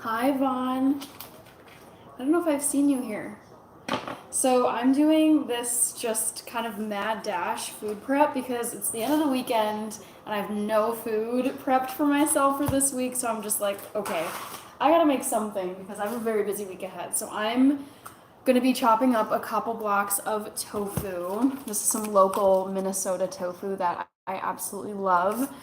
Hi, Vaughn. I don't know if I've seen you here. So I'm doing this just kind of mad dash food prep because it's the end of the weekend and I have no food prepped for myself for this week. So I'm just like, okay, I gotta make something because I have a very busy week ahead. So I'm gonna be chopping up a couple blocks of tofu. This is some local Minnesota tofu that I absolutely love.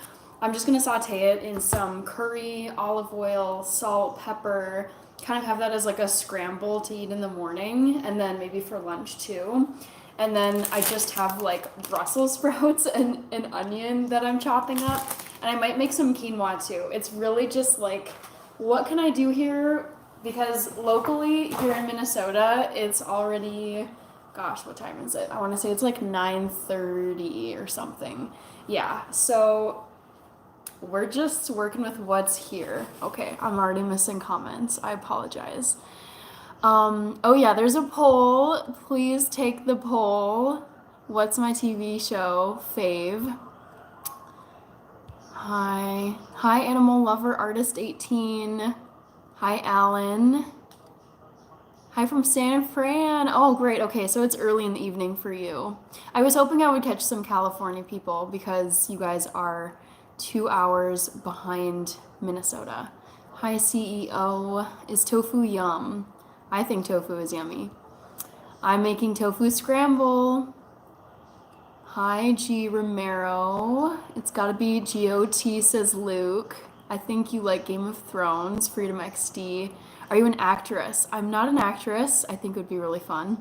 I'm just gonna saute it in some curry, olive oil, salt, pepper, kind of have that as like a scramble to eat in the morning and then maybe for lunch too. And then I just have like Brussels sprouts and an onion that I'm chopping up. And I might make some quinoa too. It's really just like, what can I do here? Because locally here in Minnesota, it's already, gosh, what time is it? I want to say it's like 9:30 or something. Yeah, so we're just working with what's here. Okay, I'm already missing comments. I apologize. Oh yeah, there's a poll. Please take the poll. What's my TV show fave? Hi. Hi, Animal Lover Artist 18. Hi, Alan. Hi from San Fran. Oh, great. Okay, so it's early in the evening for you. I was hoping I would catch some California people because you guys are 2 hours behind Minnesota. Hi, CEO. Is tofu yum? I think tofu is yummy. I'm making tofu scramble. Hi, G Romero. It's gotta be GOT, says Luke. I think you like Game of Thrones, Freedom XD. Are you an actress? I'm not an actress. I think it would be really fun.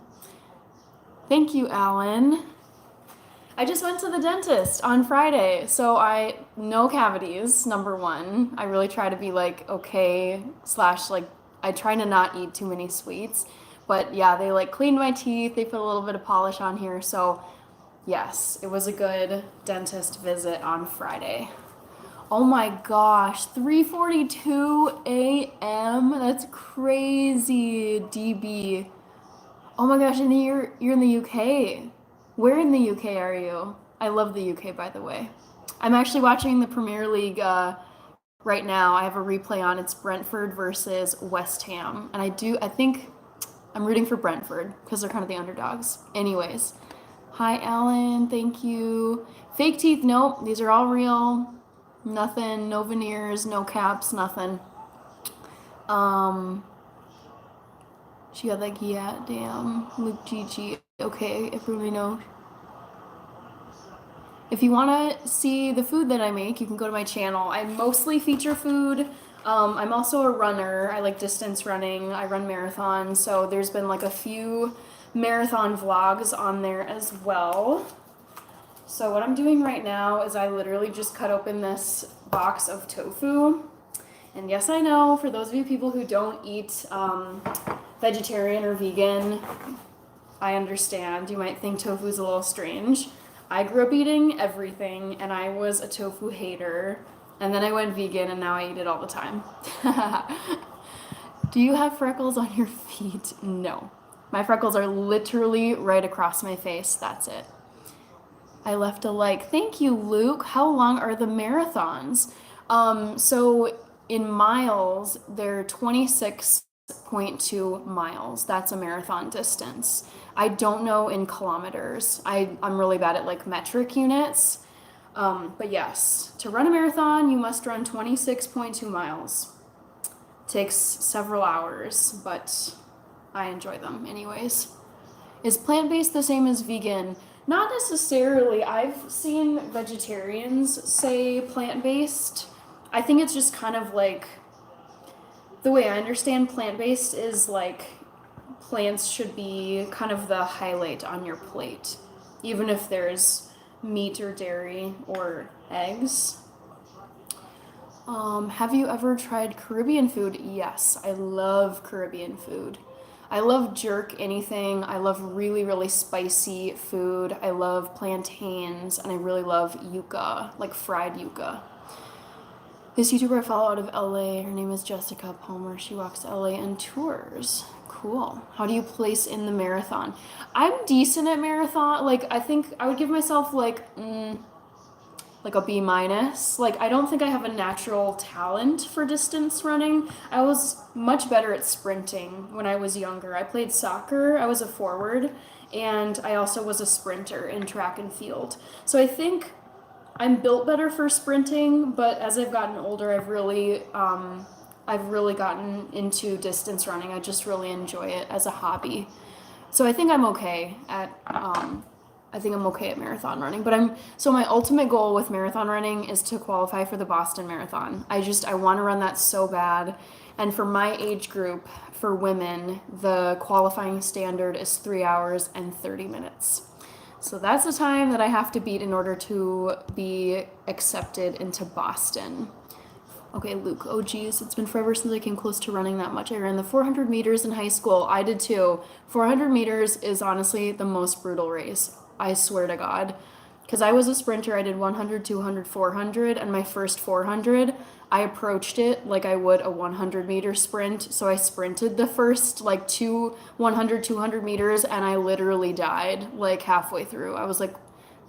Thank you, Alan. I just went to the dentist on Friday, so no cavities, number one. I really try to be like okay, slash like I try to not eat too many sweets. But yeah, they like cleaned my teeth, they put a little bit of polish on here, so yes, it was a good dentist visit on Friday. Oh my gosh, 3:42 a.m. That's crazy, DB. Oh my gosh, and you're in the UK. Where in the UK are you? I love the UK, by the way. I'm actually watching the Premier League right now. I have a replay on. It's Brentford versus West Ham, and I think I'm rooting for Brentford because they're kind of the underdogs. Anyways, hi Alan, thank you. Fake teeth, nope. These are all real. Nothing, no veneers, no caps, nothing. She got like, yeah, damn. Luke GG. Okay, if we know. If you want to see the food that I make, you can go to my channel. I mostly feature food. I'm also a runner. I like distance running. I run marathons, so there's been like a few marathon vlogs on there as well. So what I'm doing right now is I literally just cut open this box of tofu. And yes, I know, for those of you people who don't eat vegetarian or vegan, I understand. You might think tofu is a little strange. I grew up eating everything, and I was a tofu hater. And then I went vegan, and now I eat it all the time. Do you have freckles on your feet? No. My freckles are literally right across my face. That's it. I left a like. Thank you, Luke. How long are the marathons? So in miles, they're 26.2 miles. That's a marathon distance. I don't know in kilometers. I'm really bad at like metric units. But yes, to run a marathon, you must run 26.2 miles. Takes several hours, but I enjoy them anyways. Is plant-based the same as vegan? Not necessarily. I've seen vegetarians say plant-based. I think it's just kind of like the way I understand plant-based is like plants should be kind of the highlight on your plate, even if there's meat or dairy or eggs. Have you ever tried Caribbean food? Yes, I love Caribbean food. I love jerk anything. I love really, really spicy food. I love plantains, and I really love yuca, like fried yuca. This YouTuber I follow out of LA, her name is Jessica Palmer. She walks LA and tours. Cool. How do you place in the marathon? I'm decent at marathon. Like, I think I would give myself like like a B minus. Like, I don't think I have a natural talent for distance running. I was much better at sprinting when I was younger. I played soccer, I was a forward, and I also was a sprinter in track and field. So I think I'm built better for sprinting, but as I've gotten older, I've really gotten into distance running. I just really enjoy it as a hobby. So I think I'm okay at marathon running, but so my ultimate goal with marathon running is to qualify for the Boston Marathon. I want to run that so bad. And for my age group, for women, the qualifying standard is 3 hours and 30 minutes. So that's the time that I have to beat in order to be accepted into Boston. Okay, Luke, oh geez, it's been forever since I came close to running that much. I ran the 400 meters in high school. I did too. 400 meters is honestly the most brutal race. I swear to God. Because I was a sprinter, I did 100, 200, 400, and my first 400, I approached it like I would a 100-meter sprint. So I sprinted the first like 100, 200 meters, and I literally died like halfway through. I was like,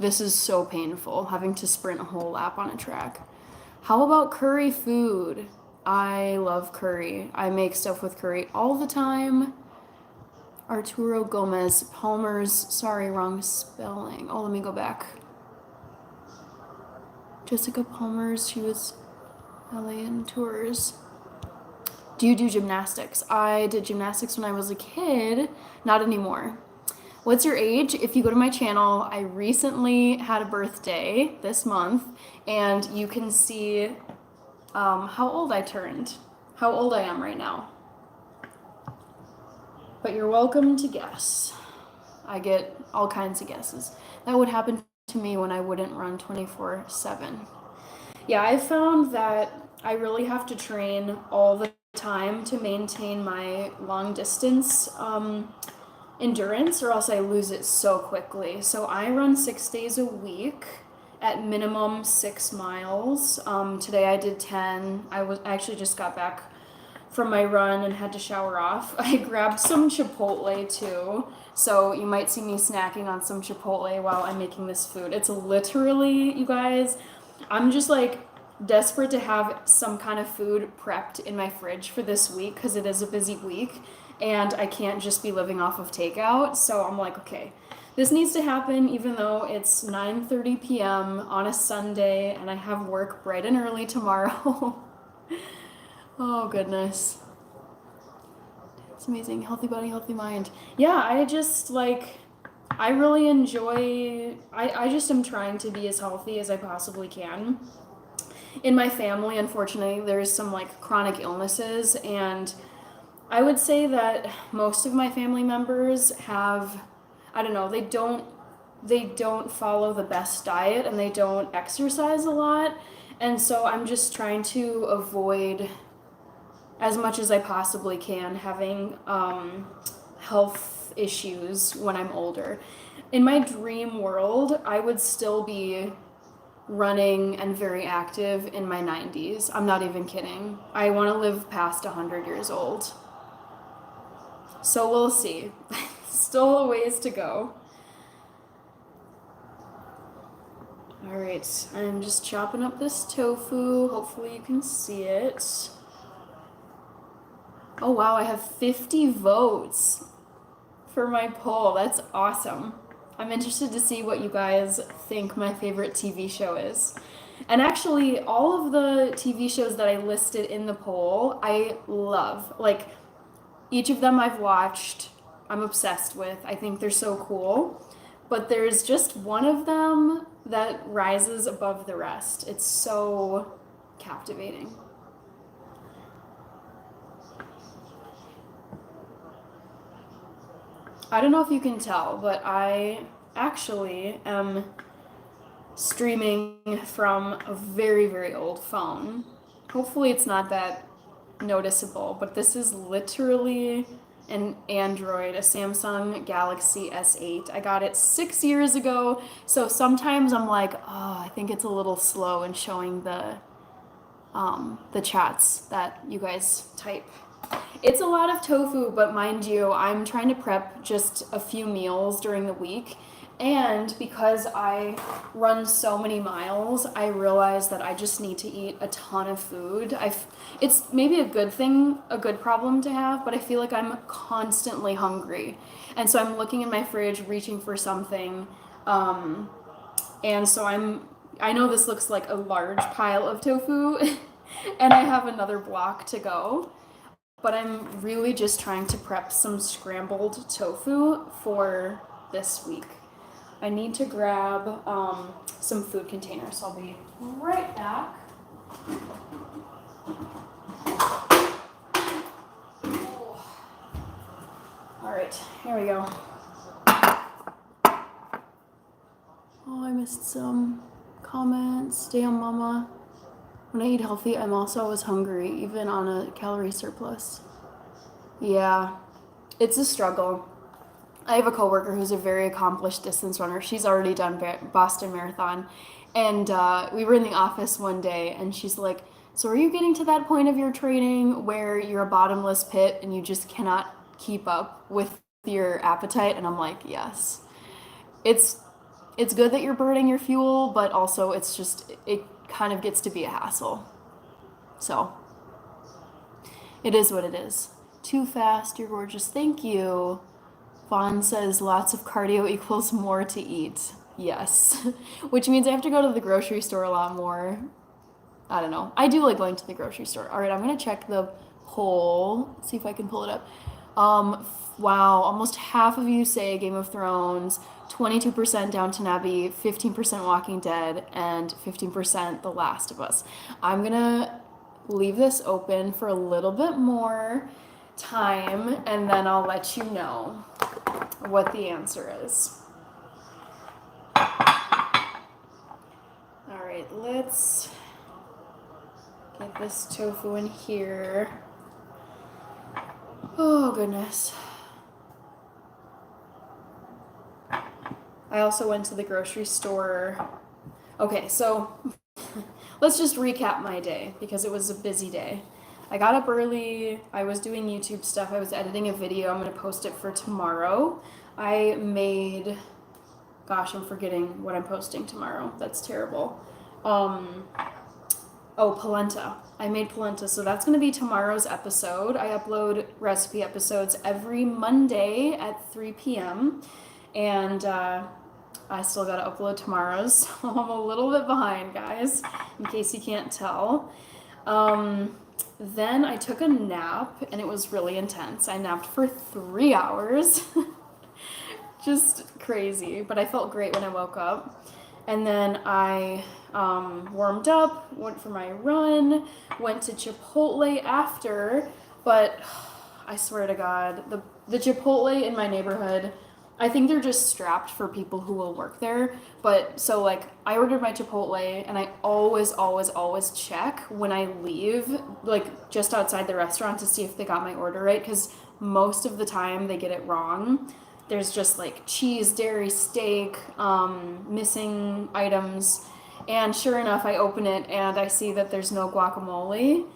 this is so painful, having to sprint a whole lap on a track. How about curry food? I love curry. I make stuff with curry all the time. Arturo Gomez, Palmer's, sorry, wrong spelling. Oh, let me go back. Jessica Palmer's, she was LA in tours. Do you do gymnastics? I did gymnastics when I was a kid, not anymore. What's your age? If you go to my channel, I recently had a birthday this month, and you can see how old I turned, how old I am right now. But you're welcome to guess. I get all kinds of guesses. That would happen to me when I wouldn't run 24/7. Yeah, I found that I really have to train all the time to maintain my long distance endurance, or else I lose it so quickly. So I run 6 days a week at minimum 6 miles. Today I did 10. I actually just got back from my run and had to shower off. I grabbed some Chipotle too. So you might see me snacking on some Chipotle while I'm making this food. It's literally, you guys, I'm just like desperate to have some kind of food prepped in my fridge for this week because it is a busy week and I can't just be living off of takeout. So I'm like, okay, this needs to happen even though it's 9:30 p.m. on a Sunday and I have work bright and early tomorrow. Oh, goodness. It's amazing. Healthy body, healthy mind. Yeah, I really enjoy, I just am trying to be as healthy as I possibly can. In my family, unfortunately, there's some like chronic illnesses, and I would say that most of my family members have, I don't know, they don't follow the best diet and they don't exercise a lot. And so I'm just trying to avoid as much as I possibly can having health issues when I'm older. In my dream world, I would still be running and very active in my 90s. I'm not even kidding. I want to live past 100 years old. So we'll see. Still a ways to go. All right, I'm just chopping up this tofu. Hopefully you can see it. Oh wow, I have 50 votes for my poll. That's awesome. I'm interested to see what you guys think my favorite TV show is. And actually, all of the TV shows that I listed in the poll, I love. Like, each of them I've watched, I'm obsessed with. I think they're so cool. But there's just one of them that rises above the rest. It's so captivating. I don't know if you can tell, but I actually am streaming from a very, very old phone. Hopefully it's not that noticeable, but this is literally an Android, a Samsung Galaxy S8. I got it 6 years ago, so sometimes I'm like, oh, I think it's a little slow in showing the chats that you guys type. It's a lot of tofu, but mind you, I'm trying to prep just a few meals during the week, And because I run so many miles, I realize that I just need to eat a ton of food. It's maybe a good thing, a good problem to have, but I feel like I'm constantly hungry. And so I'm looking in my fridge, reaching for something. And so I know this looks like a large pile of tofu, and I have another block to go. But I'm really just trying to prep some scrambled tofu for this week. I need to grab some food containers, so I'll be right back. All right, here we go. Oh, I missed some comments. Damn, mama. When I eat healthy, I'm also always hungry, even on a calorie surplus. Yeah, it's a struggle. I have a coworker who's a very accomplished distance runner. She's already done Boston Marathon. And we were in the office one day, and she's like, so are you getting to that point of your training where you're a bottomless pit and you just cannot keep up with your appetite? And I'm like, yes. It's good that you're burning your fuel, but also it kind of gets to be a hassle. So it is what it is. Too fast, you're gorgeous. Thank you. Vaughn says lots of cardio equals more to eat. Yes. Which means I have to go to the grocery store a lot more. I don't know. I do like going to the grocery store. All right, I'm going to check the poll. See if I can pull it up. Wow, almost half of you say Game of Thrones, 22% Downton Abbey, 15% Walking Dead, and 15% The Last of Us. I'm going to leave this open for a little bit more time, and then I'll let you know what the answer is. All right, let's get this tofu in here. Oh, goodness. I also went to the grocery store. Okay, so let's just recap my day because it was a busy day. I got up early. I was doing YouTube stuff. I was editing a video. I'm going to post it for tomorrow. I made... Gosh, I'm forgetting what I'm posting tomorrow. That's terrible. Polenta. I made polenta, so that's going to be tomorrow's episode. I upload recipe episodes every Monday at 3 p.m. And I still got to upload tomorrow's, so I'm a little bit behind, guys, in case you can't tell. Then I took a nap, and it was really intense. I napped for 3 hours. Just crazy, but I felt great when I woke up. And then I warmed up, went for my run, went to Chipotle after, but I swear to God, the Chipotle in my neighborhood, I think they're just strapped for people who will work there. But so like I ordered my Chipotle, and I always check when I leave, like just outside the restaurant to see if they got my order right, because most of the time they get it wrong. There's just like cheese, dairy, steak, missing items. And sure enough, I open it and I see that there's no guacamole.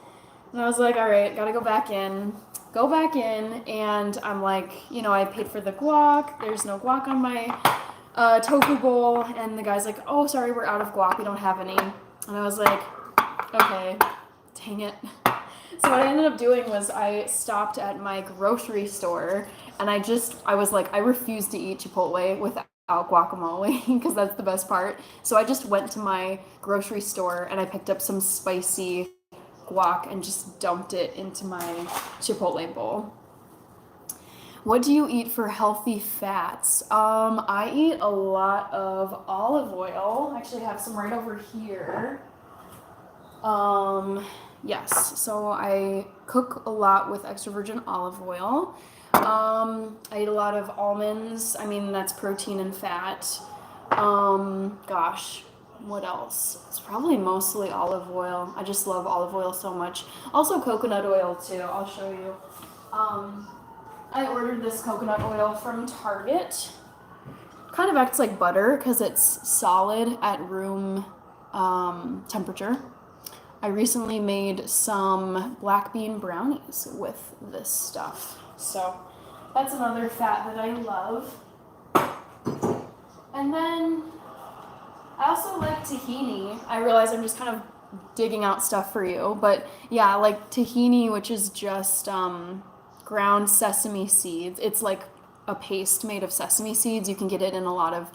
And I was like, all right, gotta go back in. Go back in, and I'm like, I paid for the guac. There's no guac on my tofu bowl. And the guy's like, oh, sorry, we're out of guac. We don't have any. And I was like, okay, dang it. So what I ended up doing was I stopped at my grocery store, and I was like, I refuse to eat Chipotle without guacamole because that's the best part. So I just went to my grocery store and I picked up some spicy guac and just dumped it into my Chipotle bowl. What do you eat for healthy fats? I eat a lot of olive oil. I actually have some right over here. Yes, so I cook a lot with extra virgin olive oil. I eat a lot of almonds. I mean, that's protein and fat. Gosh, what else? It's probably mostly olive oil. I just love olive oil so much. Also coconut oil too, I'll show you. I ordered this coconut oil from Target. Kind of acts like butter because it's solid at room temperature. I recently made some black bean brownies with this stuff. So that's another fat that I love. And then I also like tahini. I realize I'm just kind of digging out stuff for you, but yeah, like tahini, which is just ground sesame seeds. It's like a paste made of sesame seeds. You can get it in a lot of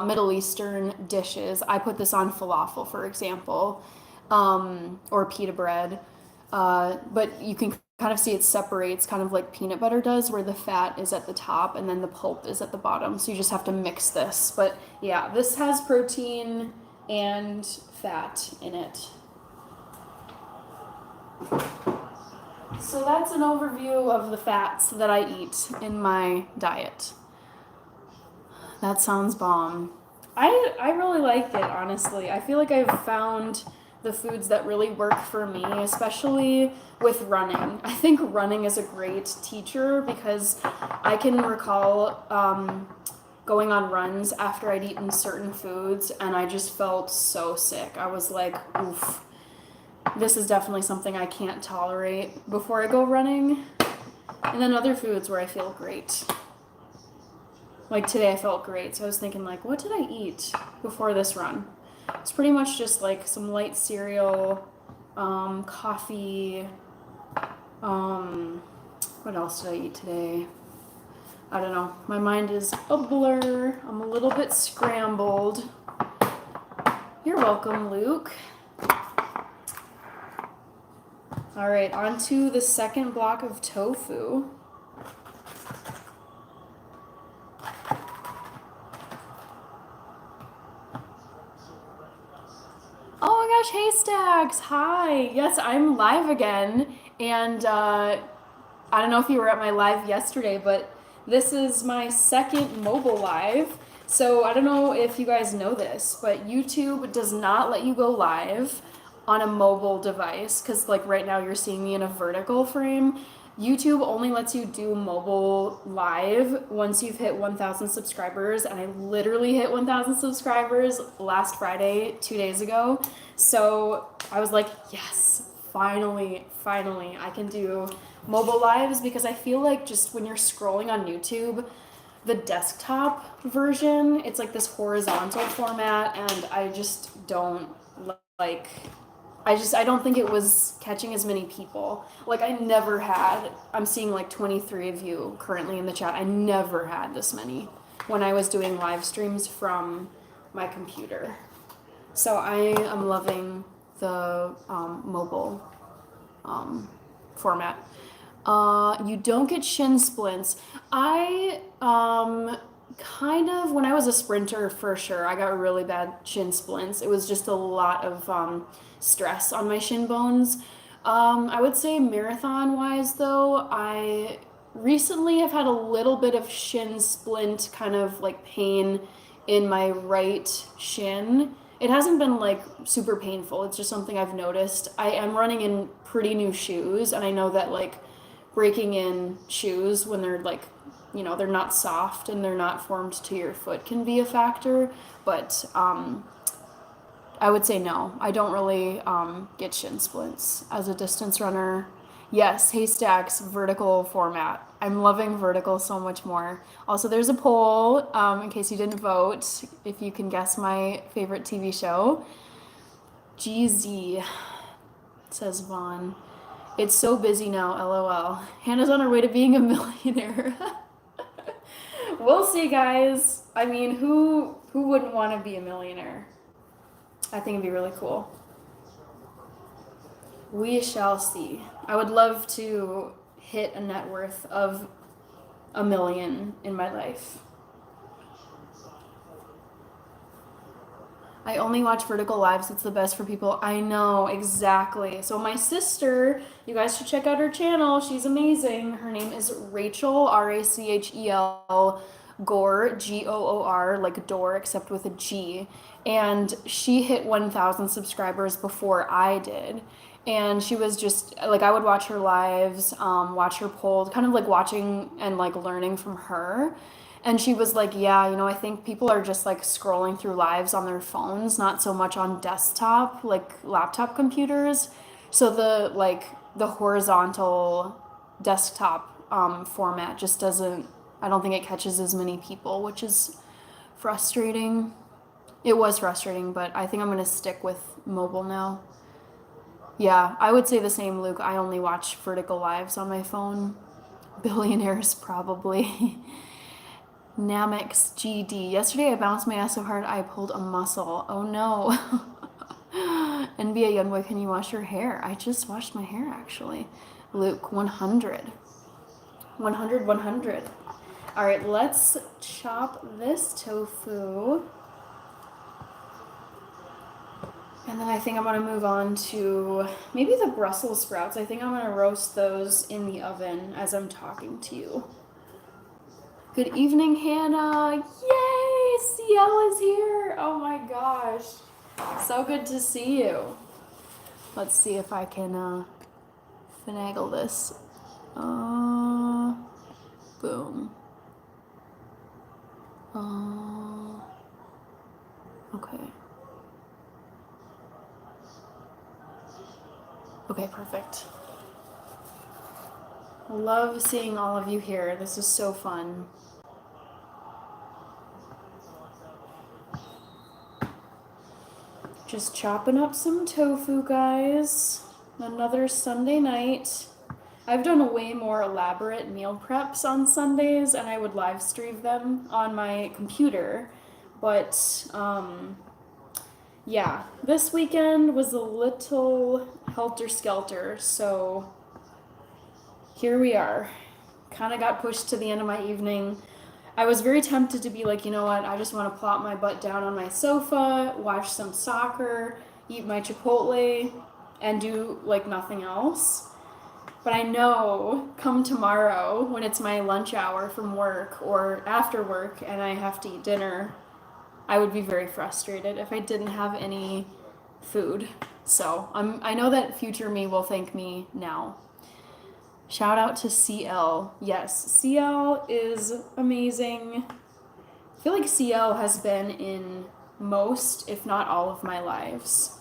Middle Eastern dishes. I put this on falafel, for example, or pita bread. But you can kind of see it separates, kind of like peanut butter does, where the fat is at the top and then the pulp is at the bottom. So you just have to mix this. But yeah, this has protein and fat in it. So that's an overview of the fats that I eat in my diet. That sounds bomb. I really like it, honestly. I feel like I've found the foods that really work for me, especially with running. I think running is a great teacher because I can recall going on runs after I'd eaten certain foods and I just felt so sick. I was like, oof, this is definitely something I can't tolerate before I go running. And then other foods where I feel great. Like today I felt great, so I was thinking like, what did I eat before this run? It's pretty much just like some light cereal, coffee, what else did I eat today? I don't know. My mind is a blur. I'm a little bit scrambled. You're welcome, Luke. All right, on to the second block of tofu. Oh my gosh, hey Stacks, hi. Yes, I'm live again. And I don't know if you were at my live yesterday, but this is my second mobile live. So I don't know if you guys know this, but YouTube does not let you go live on a mobile device because like right now you're seeing me in a vertical frame. YouTube only lets you do mobile live once you've hit 1,000 subscribers, and I literally hit 1,000 subscribers last Friday, 2 days ago. So I was like, yes, finally, I can do mobile lives because I feel like just when you're scrolling on YouTube, the desktop version, it's like this horizontal format, and I just don't like. I don't think it was catching as many people. Like I never had, I'm seeing like 23 of you currently in the chat. I never had this many when I was doing live streams from my computer. So I am loving the mobile format. You don't get shin splints. I kind of, when I was a sprinter for sure, I got really bad shin splints. It was just a lot of stress on my shin bones. I would say marathon wise though, I recently have had a little bit of shin splint kind of like pain in my right shin. It hasn't been like super painful. It's just something I've noticed. I am running in pretty new shoes, and I know that like breaking in shoes when they're like, you know, they're not soft and they're not formed to your foot can be a factor. But I would say no. I don't really get shin splints as a distance runner. Yes, Haystacks, vertical format. I'm loving vertical so much more. Also, there's a poll in case you didn't vote, if you can guess my favorite TV show. GZ, says Vaughn. It's so busy now, LOL. Hannah's on her way to being a millionaire. We'll see, guys. I mean, who wouldn't want to be a millionaire? I think it'd be really cool. We shall see. I would love to hit a net worth of $1 million in my life. I only watch vertical lives. It's the best for people. I know, exactly. So my sister, you guys should check out her channel. She's amazing. Her name is Rachel, Rachel, Gore, Goor, like door, except with a G. And she hit 1,000 subscribers before I did. And she was just, like, I would watch her lives, watch her polls, kind of like watching and like learning from her. And she was like, yeah, you know, I think people are just like scrolling through lives on their phones, not so much on desktop, like laptop computers. So the horizontal desktop format just doesn't, I don't think it catches as many people, which is Frustrating. It was frustrating, but I think I'm gonna stick with mobile now. Yeah, I would say the same, Luke. I only watch vertical lives on my phone. Billionaires, probably. Namex GD. Yesterday I bounced my ass so hard I pulled a muscle. Oh no. NBA Youngboy, can you wash your hair? I just washed my hair actually. Luke, 100. 100, 100. All right, let's chop this tofu. And then I think I'm gonna move on to maybe the Brussels sprouts. I think I'm gonna roast those in the oven as I'm talking to you. Good evening, Hannah. Yay, CL is here. Oh my gosh. So good to see you. Let's see if I can finagle this. Boom. Okay. Okay, perfect. Love seeing all of you here. This is so fun. Just chopping up some tofu, guys. Another Sunday night. I've done way more elaborate meal preps on Sundays, and I would live stream them on my computer. But, yeah, this weekend was a little helter-skelter, so here we are. Kind of got pushed to the end of my evening. I was very tempted to be like, you know what, I just want to plop my butt down on my sofa, watch some soccer, eat my Chipotle, and do like nothing else. But I know come tomorrow when it's my lunch hour from work or after work and I have to eat dinner, I would be very frustrated if I didn't have any food. So I know that future me will thank me now. Shout out to CL. Yes, CL is amazing. I feel like CL has been in most, if not all, of my lives.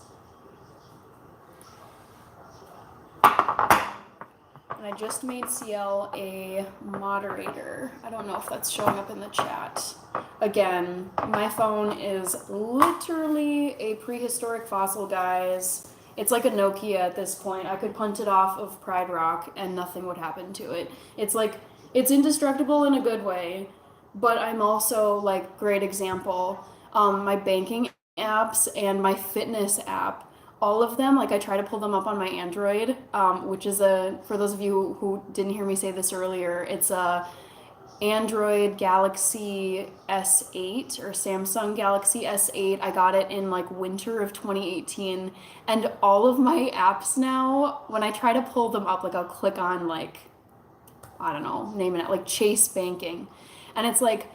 And I just made CL a moderator. I don't know if that's showing up in the chat. Again, my phone is literally a prehistoric fossil, guys. It's like a Nokia at this point. I could punt it off of Pride Rock and nothing would happen to it. It's like, it's indestructible in a good way, but I'm also like, great example, my banking apps and my fitness app, all of them, like I try to pull them up on my Android, which is for those of you who didn't hear me say this earlier, it's a Android Galaxy S8 or Samsung Galaxy S8. I got it in like winter of 2018, and all of my apps now, when I try to pull them up, like I'll click on like, I don't know, naming it, like Chase Banking, and it's like,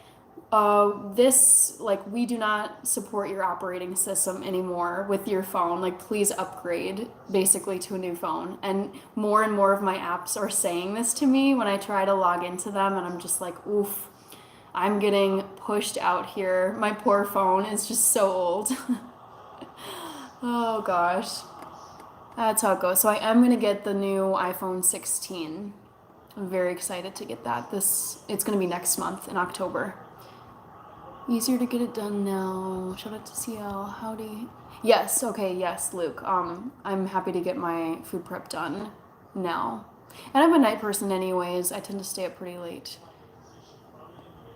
this, like, we do not support your operating system anymore with your phone. Like, please upgrade basically to a new phone. And more of my apps are saying this to me when I try to log into them, and I'm just like, oof, I'm getting pushed out here. My poor phone is just so old. Oh gosh. That's how it goes. So I am going to get the new iPhone 16. I'm very excited to get that. It's going to be next month in October. Easier to get it done now. Shout out to CL. Howdy. Yes, okay, yes, Luke. I'm happy to get my food prep done now. And I'm a night person anyways. I tend to stay up pretty late.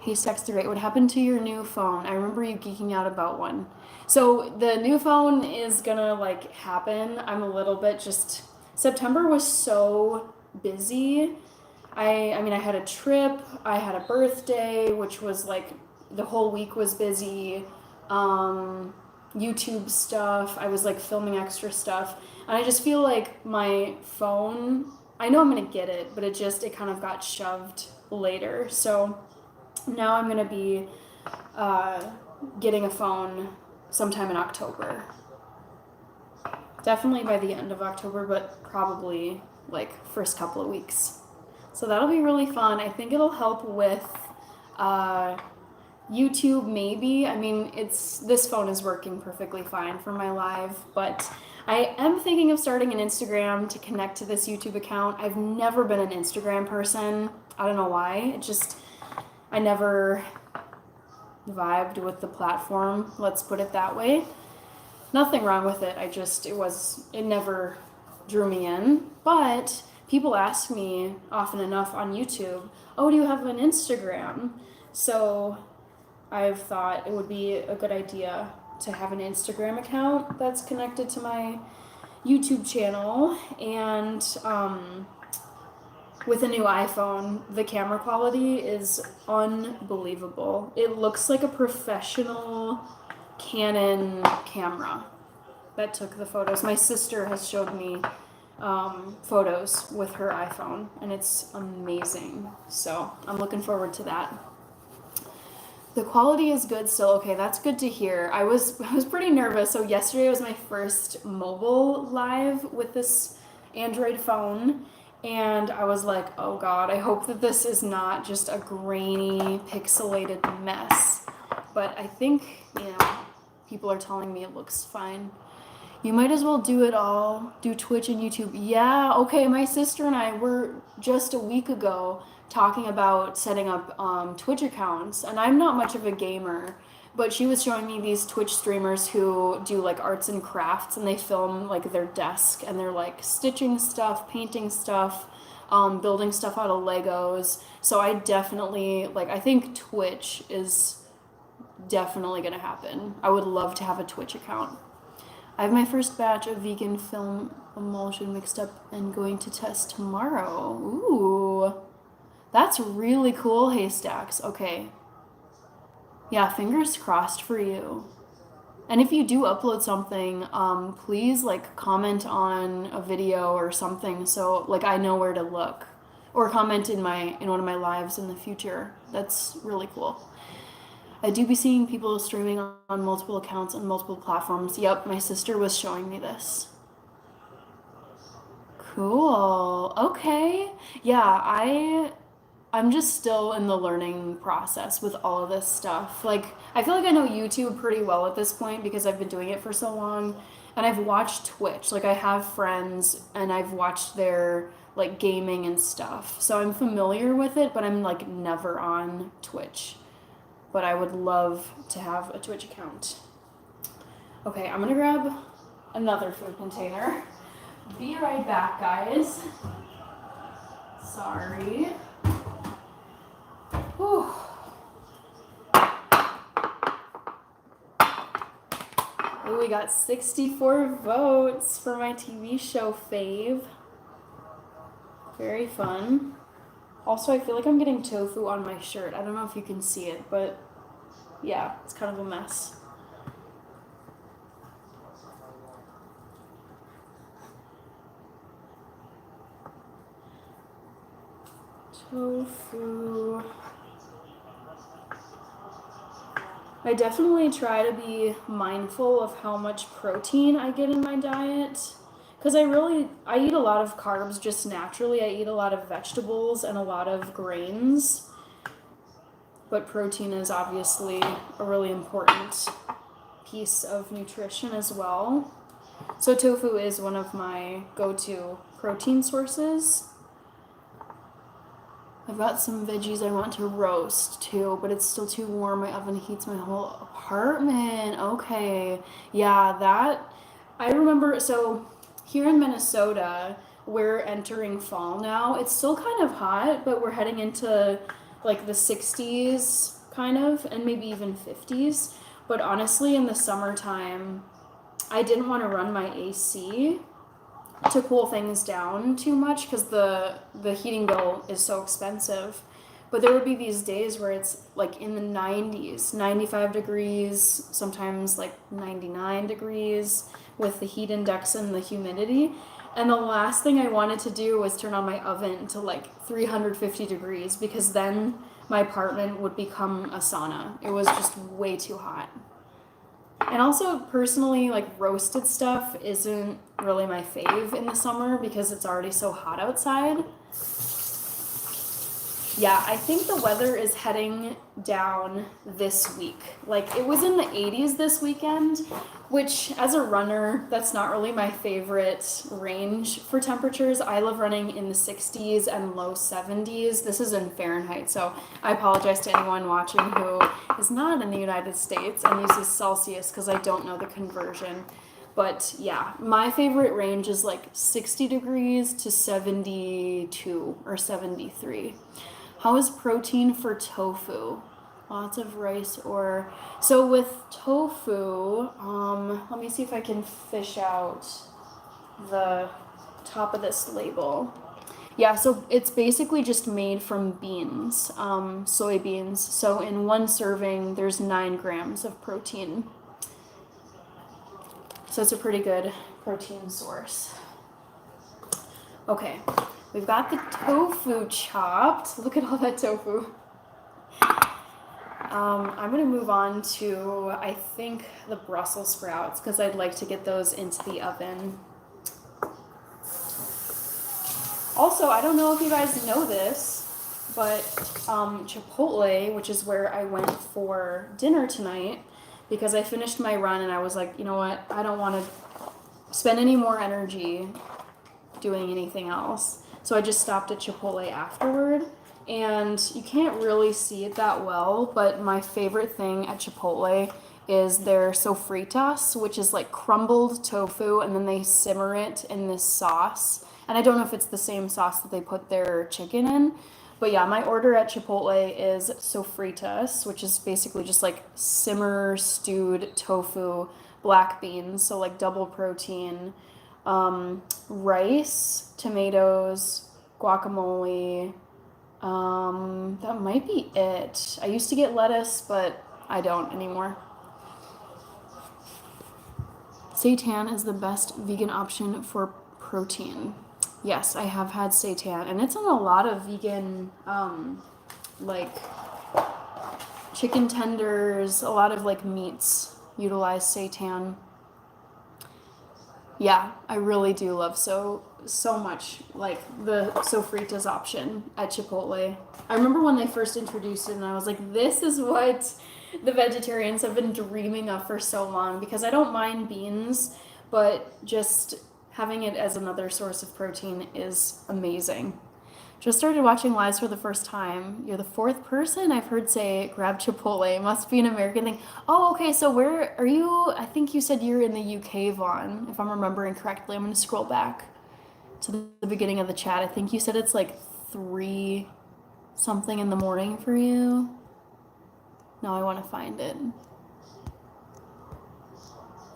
Hey, Sexter, great. What happened to your new phone? I remember you geeking out about one. So the new phone is gonna like happen. I'm a little bit just, September was so busy. I mean, I had a trip, I had a birthday, which was like, the whole week was busy, YouTube stuff, I was like filming extra stuff, and I just feel like my phone, I know I'm gonna get it, but it kind of got shoved later, so now I'm gonna be getting a phone sometime in October. Definitely by the end of October, but probably like first couple of weeks. So that'll be really fun. I think it'll help with YouTube maybe. I mean, this phone is working perfectly fine for my live, but I am thinking of starting an Instagram to connect to this YouTube account. I've never been an Instagram person. I don't know why. I vibed with the platform. Let's put it that way. Nothing wrong with it. It never drew me in. But people ask me often enough on YouTube, oh, do you have an Instagram? So I've thought it would be a good idea to have an Instagram account that's connected to my YouTube channel. And with a new iPhone, the camera quality is unbelievable. It looks like a professional Canon camera that took the photos. My sister has showed me photos with her iPhone, and it's amazing. So I'm looking forward to that. The quality is good still. Okay, that's good to hear. I was pretty nervous. So yesterday was my first mobile live with this Android phone, and I was like, oh God, I hope that this is not just a grainy, pixelated mess. But I think, people are telling me it looks fine. You might as well do it all. Do Twitch and YouTube. Yeah, okay, my sister and I were just a week ago talking about setting up Twitch accounts, and I'm not much of a gamer, but she was showing me these Twitch streamers who do like arts and crafts, and they film like their desk, and they're like stitching stuff, painting stuff, building stuff out of Legos. So I definitely, I think Twitch is definitely gonna happen. I would love to have a Twitch account. I have my first batch of vegan film emulsion mixed up and going to test tomorrow. Ooh. That's really cool, Haystacks. Okay. Yeah, fingers crossed for you. And if you do upload something, please comment on a video or something so I know where to look. Or comment in one of my lives in the future. That's really cool. I do be seeing people streaming on multiple accounts on multiple platforms. Yep, my sister was showing me this. Cool. Okay. Yeah, I'm just still in the learning process with all of this stuff. I feel like I know YouTube pretty well at this point because I've been doing it for so long. And I've watched Twitch. I have friends and I've watched their gaming and stuff. So I'm familiar with it, but I'm never on Twitch. But I would love to have a Twitch account. Okay, I'm gonna grab another food container. Be right back, guys. Sorry. Whew. Ooh, we got 64 votes for my TV show fave. Very fun. Also, I feel like I'm getting tofu on my shirt. I don't know if you can see it, but yeah, it's kind of a mess. Tofu. I definitely try to be mindful of how much protein I get in my diet. Because I eat a lot of carbs just naturally. I eat a lot of vegetables and a lot of grains. But protein is obviously a really important piece of nutrition as well. So tofu is one of my go-to protein sources. I've got some veggies I want to roast too, but it's still too warm. My oven heats my whole apartment. Okay. Yeah, I remember, so here in Minnesota, we're entering fall now. It's still kind of hot, but we're heading into the 60s kind of, and maybe even 50s. But honestly, in the summertime, I didn't want to run my AC to cool things down too much because the heating bill is so expensive. But there would be these days where it's in the 90s, 95 degrees, sometimes 99 degrees with the heat index and the humidity. And the last thing I wanted to do was turn on my oven to 350 degrees because then my apartment would become a sauna. It was just way too hot. And also, personally, roasted stuff isn't really my fave in the summer because it's already so hot outside. Yeah, I think the weather is heading down this week. Like it was in the 80s this weekend, which as a runner, that's not really my favorite range for temperatures. I love running in the 60s and low 70s. This is in Fahrenheit, so I apologize to anyone watching who is not in the United States and uses Celsius because I don't know the conversion. But yeah, my favorite range is like 60 degrees to 72 or 73. How is protein for tofu? Lots of rice or so with tofu. Let me see if I can fish out the top of this label. Yeah, so it's basically just made from beans, soybeans. So in one serving, there's 9 grams of protein. So it's a pretty good protein source. Okay, we've got the tofu chopped. Look at all that tofu. I'm gonna move on to, I think, the Brussels sprouts because I'd like to get those into the oven. Also, I don't know if you guys know this, but Chipotle, which is where I went for dinner tonight, because I finished my run and I was like, you know what, I don't want to spend any more energy doing anything else. So I just stopped at Chipotle afterward. And you can't really see it that well, but my favorite thing at Chipotle is their sofritas, which is like crumbled tofu, and then they simmer it in this sauce. And I don't know if it's the same sauce that they put their chicken in, but yeah, my order at Chipotle is sofritas, which is basically just like simmer stewed tofu, black beans, so like double protein, rice, tomatoes, guacamole. That might be it. I used to get lettuce, but I don't anymore. Seitan is the best vegan option for protein. Yes, I have had seitan, and it's on a lot of vegan, like chicken tenders, a lot of like meats utilize seitan. Yeah, I really do love so much like the sofritas option at Chipotle. I remember when they first introduced it and I was like, this is what the vegetarians have been dreaming of for so long, because I don't mind beans, but just having it as another source of protein is amazing. Just started watching lives for the first time. You're the 4th person I've heard say grab Chipotle. Must be an American thing. Oh, okay. So where are you? I think you said you're in the UK, Vaughn, if I'm remembering correctly. I'm going to scroll back to the beginning of the chat. I think you said it's like 3 something in the morning for you. Now I want to find it.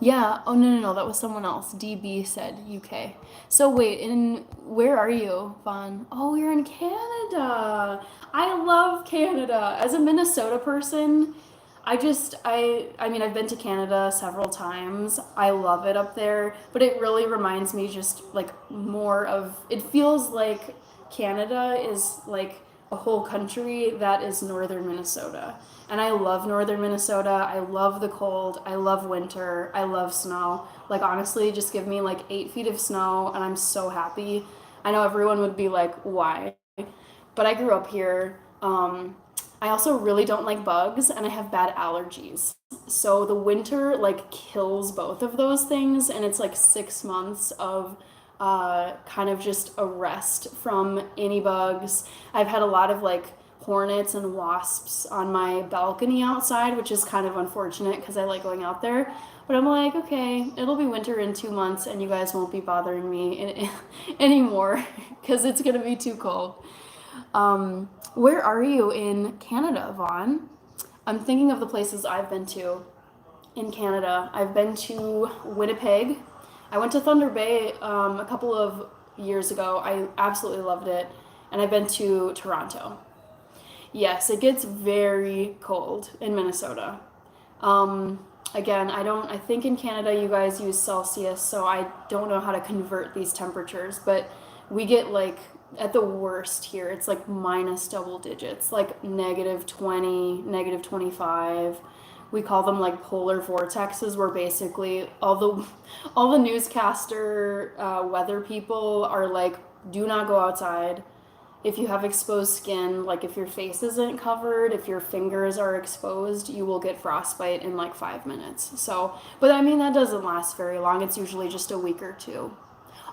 Yeah. Oh, no. That was someone else. DB said UK. So wait, where are you, Vaughn? Oh, you're in Canada. I love Canada. As a Minnesota person, I mean, I've been to Canada several times. I love it up there, but it really reminds me just like more of, it feels like Canada is like a whole country that is northern Minnesota. And I love northern Minnesota. I love the cold. I love winter. I love snow. Like honestly, just give me like 8 feet of snow and I'm so happy. I know everyone would be like, why? But I grew up here. I also really don't like bugs and I have bad allergies. So the winter like kills both of those things, and it's like 6 months of kind of just a rest from any bugs. I've had a lot of like hornets and wasps on my balcony outside, which is kind of unfortunate because I like going out there. But I'm like, okay, it'll be winter in 2 months and you guys won't be bothering me anymore because it's going to be too cold. Where are you in Canada, Vaughn? I'm thinking of the places I've been to in Canada. I've been to Winnipeg. I went to Thunder Bay a couple of years ago. I absolutely loved it. And I've been to Toronto. Yes, it gets very cold in Minnesota. Again, I think in Canada you guys use Celsius, so I don't know how to convert these temperatures, but we get like, at the worst here, it's like minus double digits, like -20, -25. We call them like polar vortexes, where basically all the newscaster weather people are like, do not go outside. if you have exposed skin, like if your face isn't covered, if your fingers are exposed, you will get frostbite in like 5 minutes. So, but I mean, that doesn't last very long. It's usually just a week or two.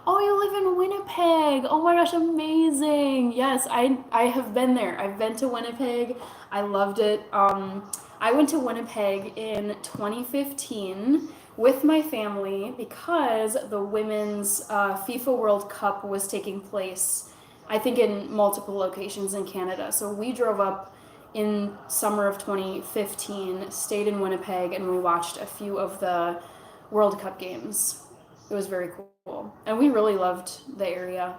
Oh, you live in Winnipeg. Oh my gosh, amazing. Yes, I have been there. I've been to Winnipeg. I loved it. I went to Winnipeg in 2015 with my family because the women's FIFA World Cup was taking place, I think, in multiple locations in Canada. So we drove up in summer of 2015, stayed in Winnipeg, and we watched a few of the World Cup games. It was very cool. And we really loved the area.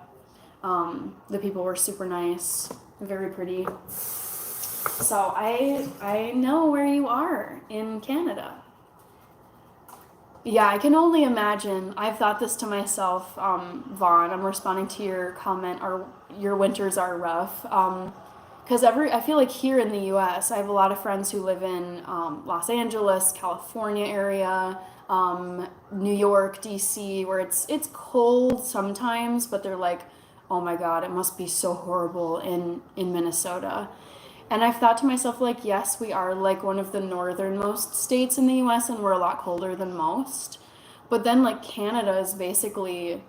The people were super nice, very pretty. So I know where you are in Canada. Yeah, I can only imagine. I've thought this to myself, Vaughn. I'm responding to your comment. Your winters are rough. Because I feel like here in the U.S., I have a lot of friends who live in Los Angeles, California area, New York, D.C., where it's cold sometimes, but they're like, oh my God, it must be so horrible in Minnesota. And I've thought to myself, like, yes, we are like one of the northernmost states in the US and we're a lot colder than most. But then like Canada is basically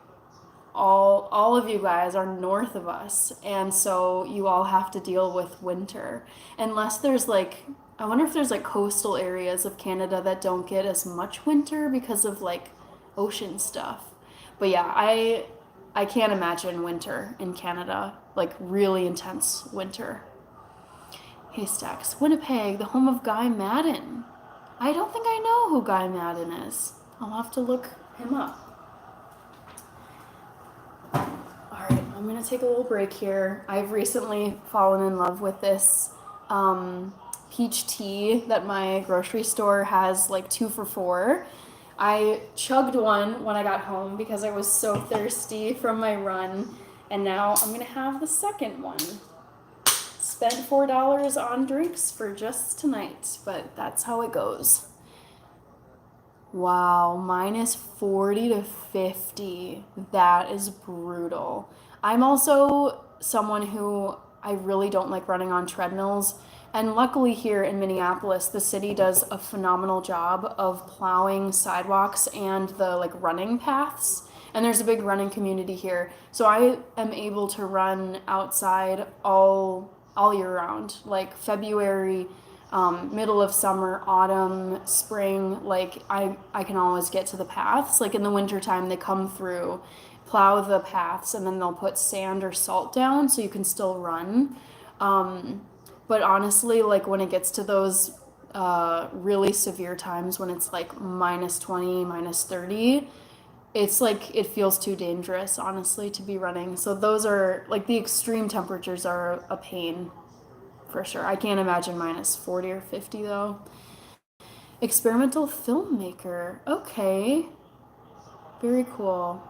all of you guys are north of us. And so you all have to deal with winter. Unless there's like I wonder if there's like coastal areas of Canada that don't get as much winter because of like ocean stuff. But yeah, I can't imagine winter in Canada, like really intense winter. Haystacks. Winnipeg, the home of Guy Madden. I don't think I know who Guy Madden is. I'll have to look him up. Alright, I'm going to take a little break here. I've recently fallen in love with this peach tea that my grocery store has like 2 for $4. I chugged one when I got home because I was so thirsty from my run, and now I'm going to have the second one. Spent $4 on drinks for just tonight, but that's how it goes. Wow, minus 40 to 50. That is brutal. I'm also someone who I really don't like running on treadmills. And luckily here in Minneapolis, the city does a phenomenal job of plowing sidewalks and the like running paths. And there's a big running community here. So I am able to run outside all year round, like February, middle of summer, autumn, spring. Like I can always get to the paths. Like in the wintertime, they come through, plow the paths, and then they'll put sand or salt down so you can still run. But honestly, like when it gets to those really severe times when it's like minus 20, minus 30, it's like it feels too dangerous, honestly, to be running. So those are like the extreme temperatures are a pain for sure. I can't imagine minus 40 or 50 though. Experimental filmmaker. Okay. Very cool.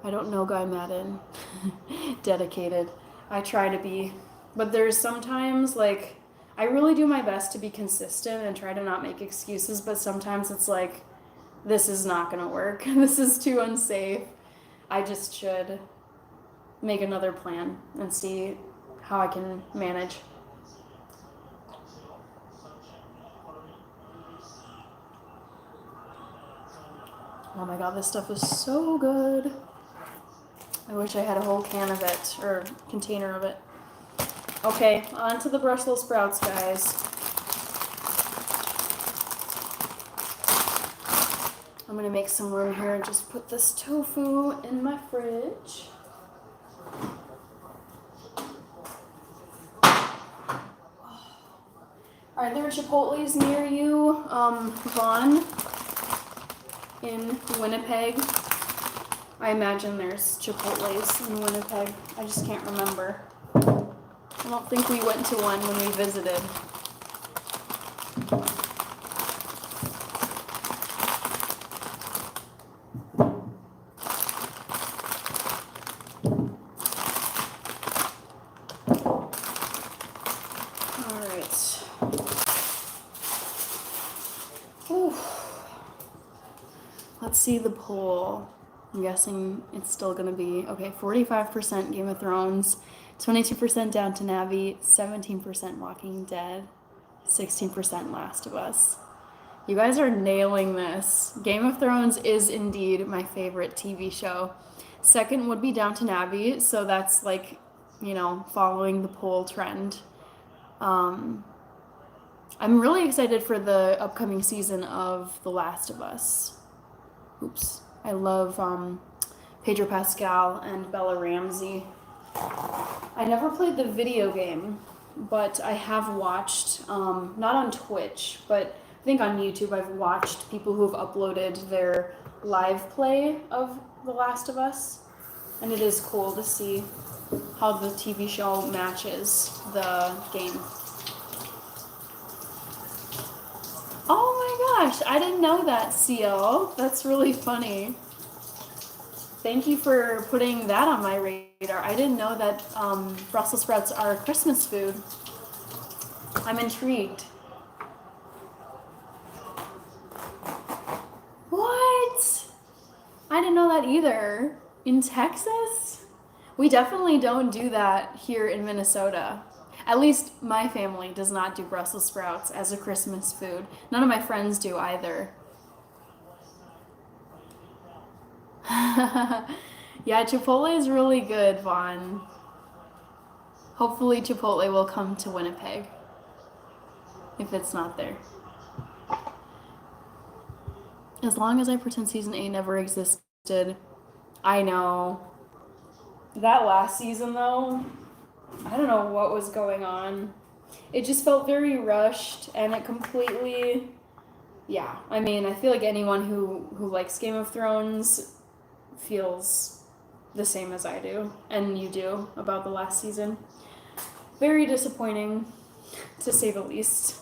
I don't know Guy Madden. Dedicated. I try to be. But there's sometimes like I really do my best to be consistent and try to not make excuses, but sometimes it's like this is not going to work. This is too unsafe. I just should make another plan and see how I can manage. Oh my God, this stuff is so good. I wish I had a whole can of it, or container of it. Okay, on to the Brussels sprouts, guys. I'm gonna make some room here and just put this tofu in my fridge. Are there Chipotles near you, Vaughn, in Winnipeg? I imagine there's Chipotles in Winnipeg. I just can't remember. I don't think we went to one when we visited. Let's see the poll. I'm guessing it's still gonna be, okay, 45% Game of Thrones, 22% Downton Abbey, 17% Walking Dead, 16% Last of Us. You guys are nailing this. Game of Thrones is indeed my favorite TV show. Second would be Downton Abbey, so that's like, following the poll trend. I'm really excited for the upcoming season of The Last of Us. Oops. I love Pedro Pascal and Bella Ramsey. I never played the video game, but I have watched, not on Twitch, but I think on YouTube I've watched people who have uploaded their live play of The Last of Us. And it is cool to see how the TV show matches the game. Oh my gosh, I didn't know that, CL. That's really funny. Thank you for putting that on my radar. I didn't know that Brussels sprouts are Christmas food. I'm intrigued. What? I didn't know that either. In Texas? We definitely don't do that here in Minnesota. At least my family does not do Brussels sprouts as a Christmas food. None of my friends do either. Yeah, Chipotle is really good, Vaughn. Hopefully Chipotle will come to Winnipeg if it's not there. As long as I pretend season 8 never existed. I know. That last season though, I don't know what was going on. It just felt very rushed and it completely, yeah. I mean, I feel like anyone who likes Game of Thrones feels the same as I do and you do about the last season. Very disappointing, to say the least.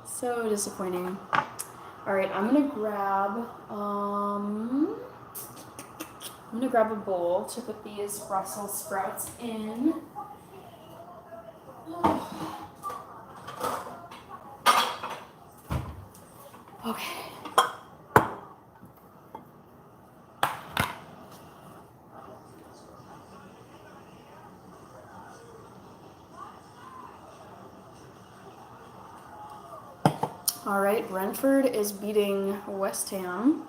So disappointing. All right, I'm gonna grab a bowl to put these Brussels sprouts in. Okay. All right, Brentford is beating West Ham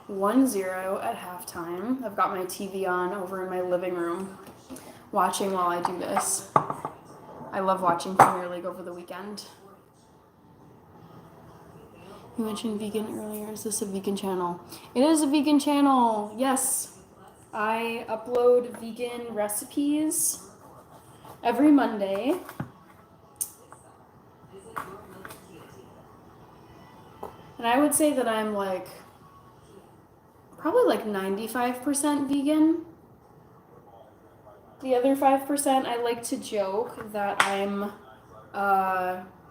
1-0 at halftime. I've got my TV on over in my living room, watching while I do this. I love watching Premier League over the weekend. You mentioned vegan earlier. Is this a vegan channel? It is a vegan channel, yes. I upload vegan recipes every Monday. And I would say that I'm probably 95% vegan. The other 5%, I like to joke that I'm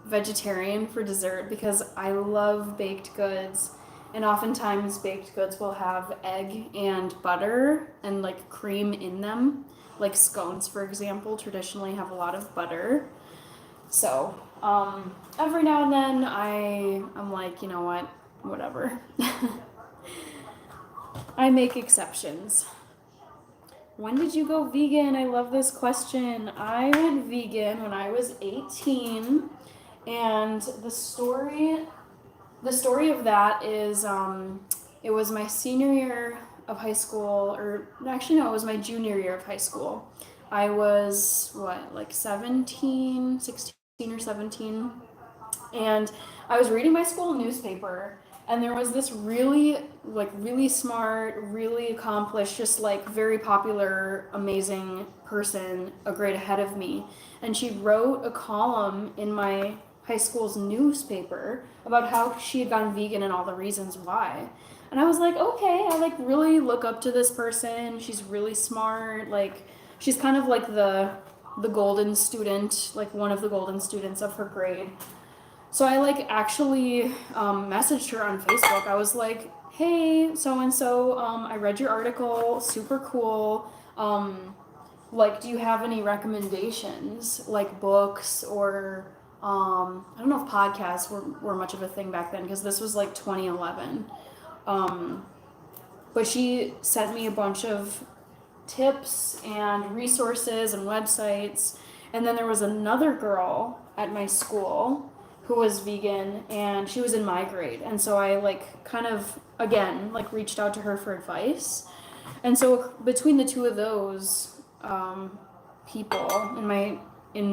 vegetarian for dessert because I love baked goods. And oftentimes baked goods will have egg and butter and cream in them. Like scones, for example, traditionally have a lot of butter. So every now and then I'm like, you know what, whatever. I make exceptions. When did you go vegan? I love this question. I went vegan when I was 18, and the story of that is it was my senior year of high school, or actually no, it was my junior year of high school. I was 16 or 17, and I was reading my school newspaper, and there was this really smart, really accomplished, just very popular, amazing person a grade ahead of me, and she wrote a column in my high school's newspaper about how she had gone vegan and all the reasons why. And I was like, okay, I really look up to this person. She's really smart. She's kind of the golden student, one of the golden students of her grade. So I actually messaged her on Facebook. I was like, hey, so-and-so, I read your article, super cool. Do you have any recommendations, books or, I don't know if podcasts were much of a thing back then because this was 2011. But she sent me a bunch of tips and resources and websites. And then there was another girl at my school who was vegan, and she was in my grade. And so I like kind of again like reached out to her for advice. And so between the two of those people in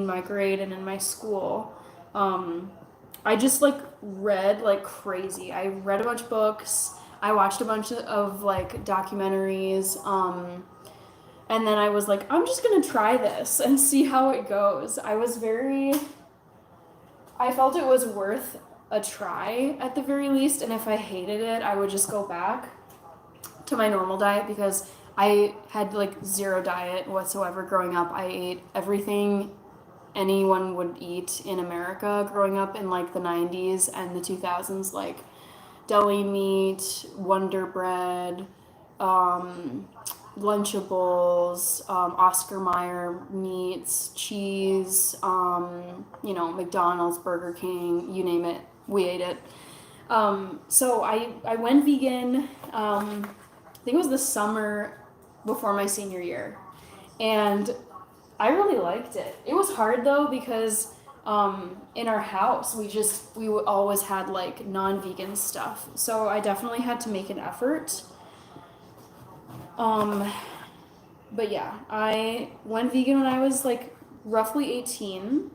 my grade and in my school, I just like read like crazy. I read a bunch of books. I watched a bunch of like documentaries. And then I was like, I'm just gonna try this and see how it goes. I felt it was worth a try at the very least. And if I hated it, I would just go back to my normal diet, because I had like zero diet whatsoever growing up. I ate everything anyone would eat in America growing up in like the 90s and the 2000s, like deli meat, Wonder Bread, Lunchables, Oscar Mayer meats, cheese, McDonald's, Burger King, you name it, we ate it. So I went vegan, I think it was the summer before my senior year. And I really liked it. It was hard though, because in our house we always had like non-vegan stuff. So I definitely had to make an effort. But yeah, I went vegan when I was like roughly 18,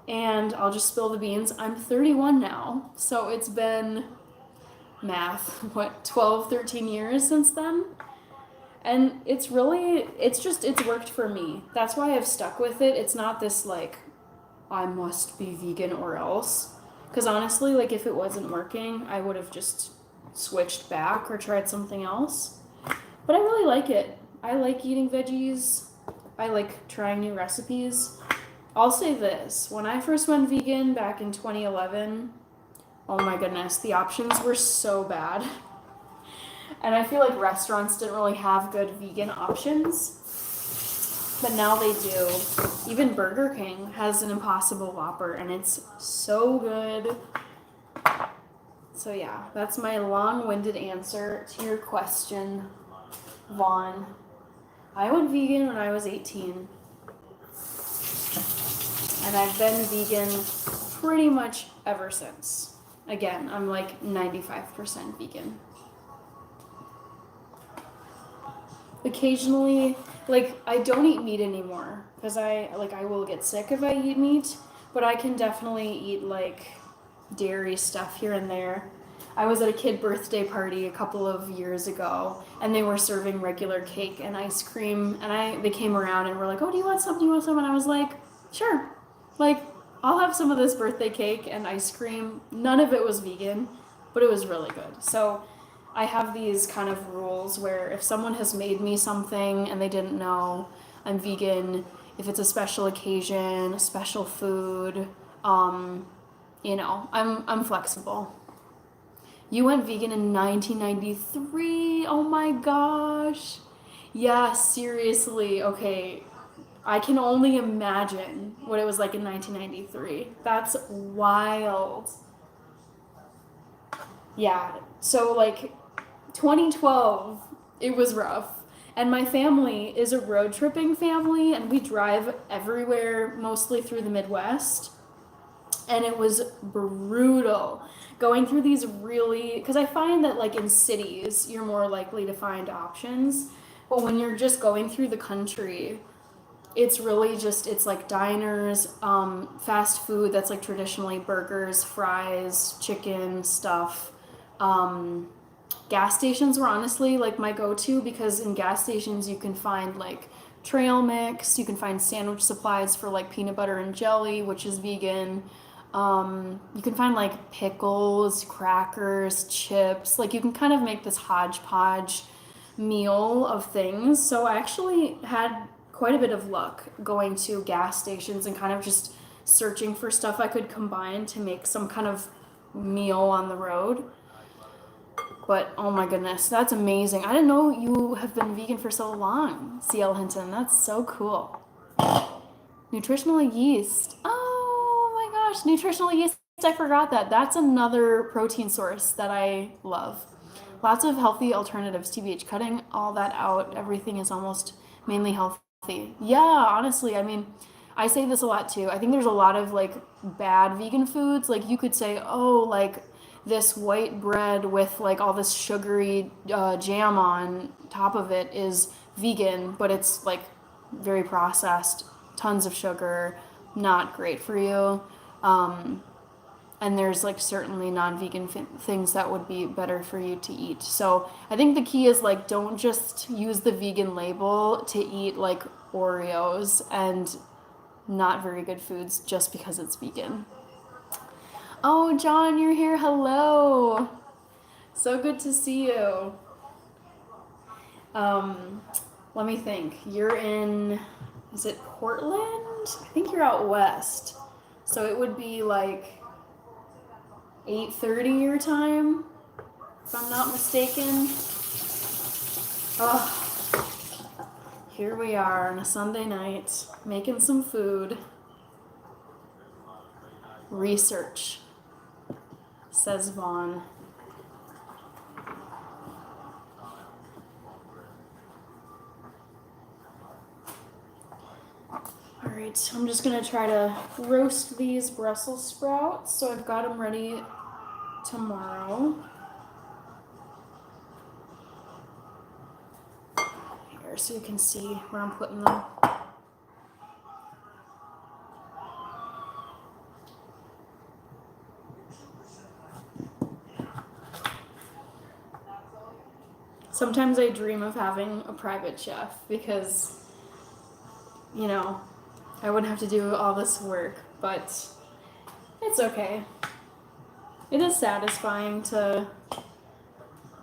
and I'll just spill the beans. I'm 31 now, so it's been math, 12, 13 years since then. And it's worked for me. That's why I've stuck with it. It's not this like, I must be vegan or else. Because honestly, like if it wasn't working, I would have just switched back or tried something else. But I really like it. I like eating veggies. I like trying new recipes. I'll say this, when I first went vegan back in 2011, oh my goodness, the options were so bad. And I feel like restaurants didn't really have good vegan options. But now they do. Even Burger King has an Impossible Whopper, and it's so good. So yeah, that's my long-winded answer to your question, Vaughn. I went vegan when I was 18. And I've been vegan pretty much ever since. Again, I'm like 95% vegan. Occasionally, like I don't eat meat anymore because I will get sick if I eat meat, but I can definitely eat like dairy stuff here and there. I was at a kid birthday party a couple of years ago, and they were serving regular cake and ice cream, and they came around and were like, "Oh, do you want some? Do you want some?" And I was like, "Sure." Like, I'll have some of this birthday cake and ice cream. None of it was vegan, but it was really good. So I have these kind of rules where if someone has made me something and they didn't know I'm vegan, if it's a special occasion, a special food, I'm flexible. You went vegan in 1993. Oh my gosh. Yeah, seriously. Okay. I can only imagine what it was like in 1993. That's wild. Yeah. So like 2012, it was rough. And my family is a road tripping family, and we drive everywhere, mostly through the Midwest. And it was brutal going through these because I find that like in cities, you're more likely to find options. But when you're just going through the country, it's really it's like diners, fast food that's like traditionally burgers, fries, chicken stuff. Gas stations were honestly like my go-to, because in gas stations you can find like trail mix, you can find sandwich supplies for like peanut butter and jelly, which is vegan. You can find like pickles, crackers, chips. Like you can kind of make this hodgepodge meal of things. So I actually had quite a bit of luck going to gas stations and kind of just searching for stuff I could combine to make some kind of meal on the road. But oh my goodness, that's amazing. I didn't know you have been vegan for so long, CL Hinton. That's so cool. Nutritional yeast. Oh my gosh, nutritional yeast. I forgot that. That's another protein source that I love. lots of healthy alternatives, TBH, cutting all that out, everything is almost mainly healthy. Yeah, honestly, I mean, I say this a lot too. I think there's a lot of like bad vegan foods. Like you could say, oh, like this white bread with like all this sugary jam on top of it is vegan, but it's like very processed, tons of sugar, not great for you. Um, and there's like certainly non-vegan things that would be better for you to eat. So I think the key is like don't just use the vegan label to eat like Oreos and not very good foods just because it's vegan. Oh, John, you're here. Hello. So good to see you. Um, Let me think. You're in, is it Portland? I think you're out west. So it would be like 8:30 your time, if I'm not mistaken. Oh, here we are on a Sunday night, making some food. Research, says Vaughn. All right, I'm just gonna try to roast these Brussels sprouts, so I've got them ready tomorrow. Here, so you can see where I'm putting them. Sometimes I dream of having a private chef because, you know, I wouldn't have to do all this work, but it's okay. It is satisfying to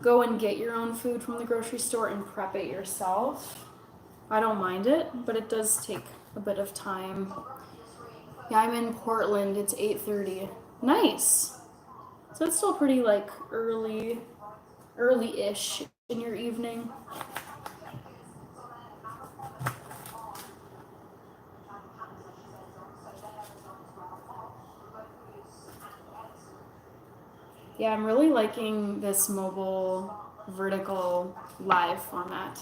go and get your own food from the grocery store and prep it yourself. I don't mind it, but it does take a bit of time. Yeah, I'm in Portland. It's 8:30. Nice. So it's still pretty like early-ish in your evening. Yeah, I'm really liking this mobile vertical live format.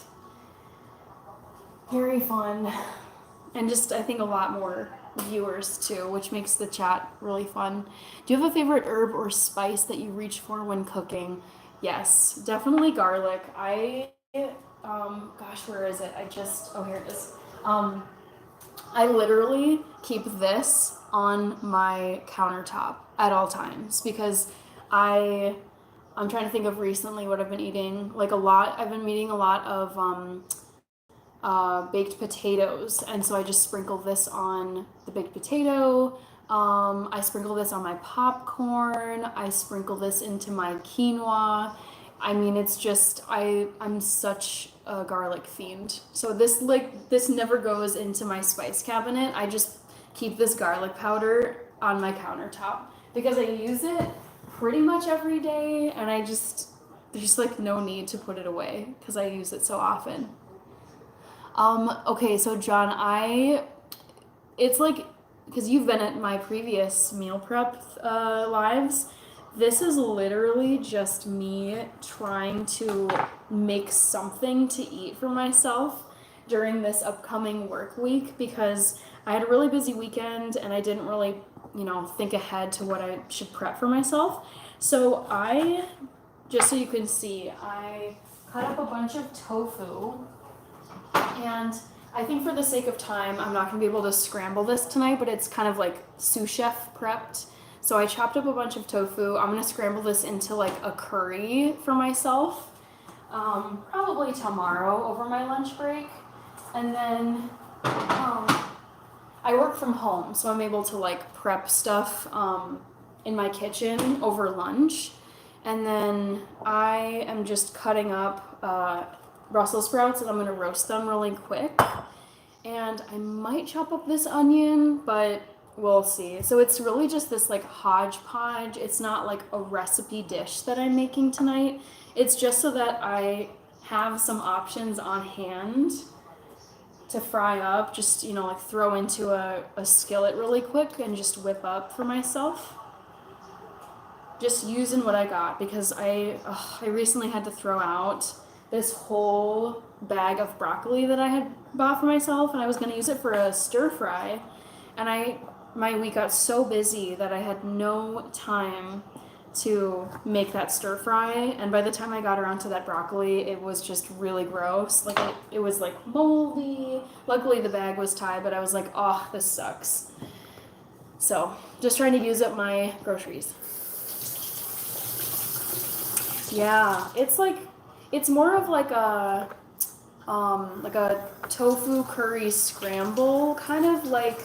Very fun. And just, I think, a lot more viewers too, which makes the chat really fun. Do you have a favorite herb or spice that you reach for when cooking? Yes, definitely garlic. Gosh, where is it? Oh, here it is. I literally keep this on my countertop at all times because I'm trying to think of recently what I've been eating. Like a lot, I've been eating a lot of baked potatoes, and so I just sprinkle this on the baked potato. I sprinkle this on my popcorn. I sprinkle this into my quinoa. I mean, it's just I'm such a garlic fiend. So this never goes into my spice cabinet. I just keep this garlic powder on my countertop because I use it pretty much every day, and there's just like no need to put it away because I use it so often. Okay, so John, it's like, because you've been at my previous meal prep lives, this is literally just me trying to make something to eat for myself during this upcoming work week because I had a really busy weekend and I didn't really, think ahead to what I should prep for myself. So just so you can see, I cut up a bunch of tofu. And I think for the sake of time, I'm not going to be able to scramble this tonight, but it's kind of like sous chef prepped. So I chopped up a bunch of tofu. I'm going to scramble this into like a curry for myself, probably tomorrow over my lunch break. And then I work from home, so I'm able to like prep stuff in my kitchen over lunch. And then I am just cutting up Brussels sprouts and I'm gonna roast them really quick. And I might chop up this onion, but we'll see. So it's really just this like hodgepodge. It's not like a recipe dish that I'm making tonight. It's just so that I have some options on hand to fry up, just, like throw into a skillet really quick and just whip up for myself. just using what I got because I recently had to throw out this whole bag of broccoli that I had bought for myself, and I was going to use it for a stir fry, and my week got so busy that I had no time to make that stir fry, and by the time I got around to that broccoli, it was just really gross. Like it was like moldy. Luckily the bag was tied, but I was like, oh, this sucks. So just trying to use up my groceries. Yeah, it's more of like a tofu curry scramble, kind of like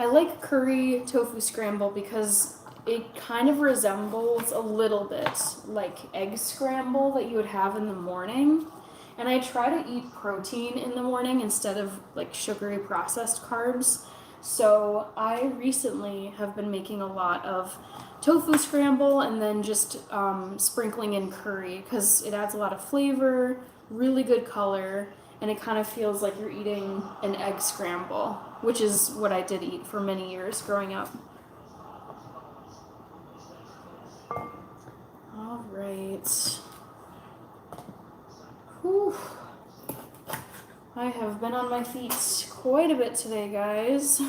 I like curry tofu scramble because it kind of resembles a little bit like egg scramble that you would have in the morning. And I try to eat protein in the morning instead of like sugary processed carbs. So I recently have been making a lot of tofu scramble and then just sprinkling in curry because it adds a lot of flavor, really good color, and it kind of feels like you're eating an egg scramble, which is what I did eat for many years growing up. All right. Whew. I have been on my feet quite a bit today, guys.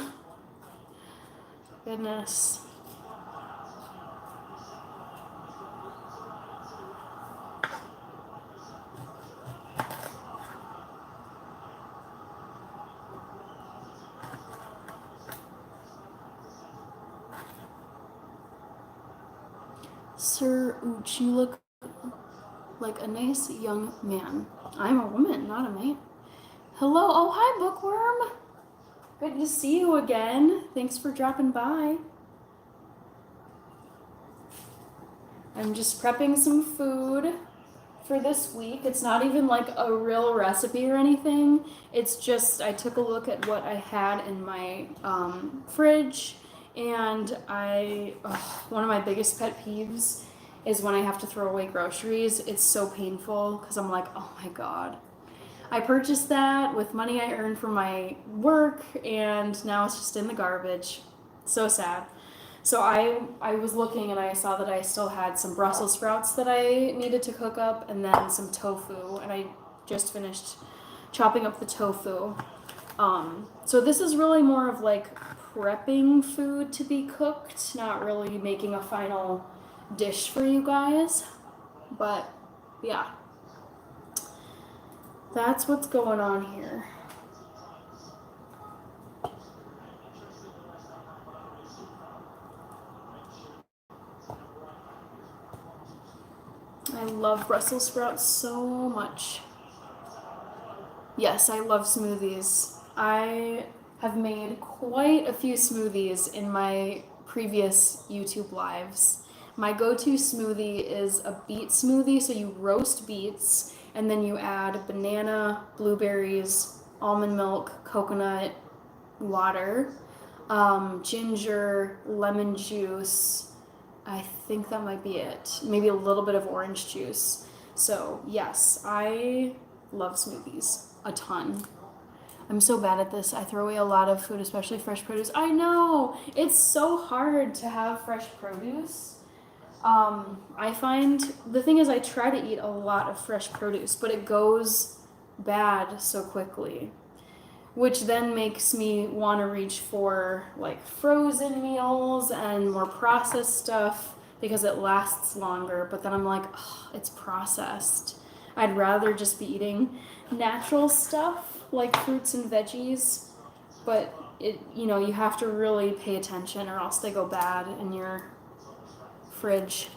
Goodness. Sir Ooch, you look like a nice young man. I'm a woman, not a man. Hello. Oh, hi, Bookworm. Good to see you again. Thanks for dropping by. I'm just prepping some food for this week. It's not even like a real recipe or anything. It's just I took a look at what I had in my fridge, and one of my biggest pet peeves is when I have to throw away groceries. It's so painful because I'm like, oh my god. I purchased that with money I earned from my work, and now it's just in the garbage. So sad. So I was looking and I saw that I still had some Brussels sprouts that I needed to cook up, and then some tofu, and I just finished chopping up the tofu. So this is really more of like prepping food to be cooked, not really making a final dish for you guys. But yeah, that's what's going on here. I love Brussels sprouts so much. Yes, I love smoothies. I have made quite a few smoothies in my previous YouTube lives. My go-to smoothie is a beet smoothie, so you roast beets and then you add banana, blueberries, almond milk, coconut, water, ginger, lemon juice. I think that might be it. Maybe a little bit of orange juice. So yes, I love smoothies a ton. I'm so bad at this. I throw away a lot of food, especially fresh produce. I know! It's so hard to have fresh produce. I find, the thing is I try to eat a lot of fresh produce, but it goes bad so quickly, which then makes me want to reach for like frozen meals and more processed stuff because it lasts longer, but then I'm like, oh, it's processed. I'd rather just be eating natural stuff like fruits and veggies, but you have to really pay attention or else they go bad in your fridge.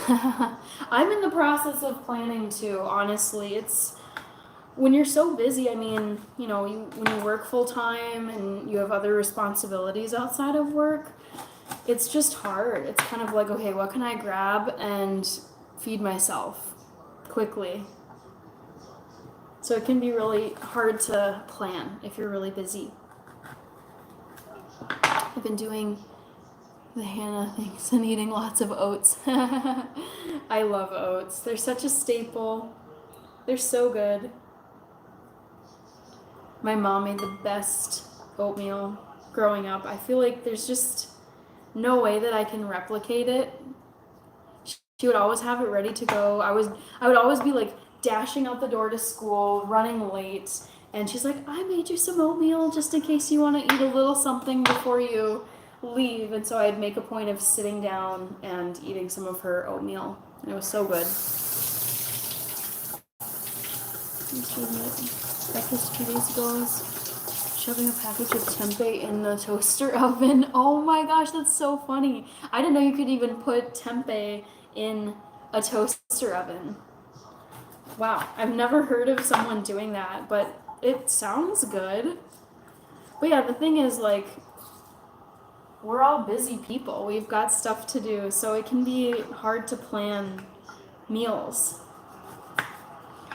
I'm in the process of planning to, honestly. It's when you're so busy, I mean, when you work full time and you have other responsibilities outside of work, it's just hard. It's kind of like, okay, what can I grab and feed myself quickly? So it can be really hard to plan if you're really busy. I've been doing the Hannah things and eating lots of oats. I love oats. They're such a staple. They're so good. My mom made the best oatmeal. growing up. I feel like there's just no way that I can replicate it. She would always have it ready to go. I would always be like dashing out the door to school, running late, and she's like, "I made you some oatmeal just in case you want to eat a little something before you leave." And so I'd make a point of sitting down and eating some of her oatmeal. And it was so good. Breakfast 2 days ago, I was shoving a package of tempeh in the toaster oven. Oh my gosh, that's so funny. I didn't know you could even put tempeh in a toaster oven. Wow, I've never heard of someone doing that, but it sounds good. But yeah, the thing is, like, we're all busy people. We've got stuff to do, so it can be hard to plan meals.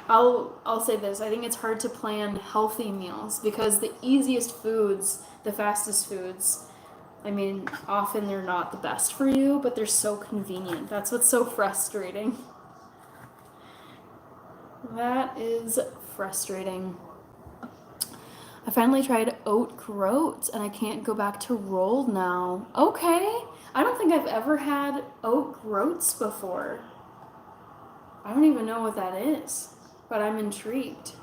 I'll say this, I think it's hard to plan healthy meals because the easiest foods, the fastest foods, I mean, often they're not the best for you, but they're so convenient. That's what's so frustrating. That is frustrating. I finally tried oat groats and I can't go back to rolled now. Okay. I don't think I've ever had oat groats before. I don't even know what that is, but I'm intrigued.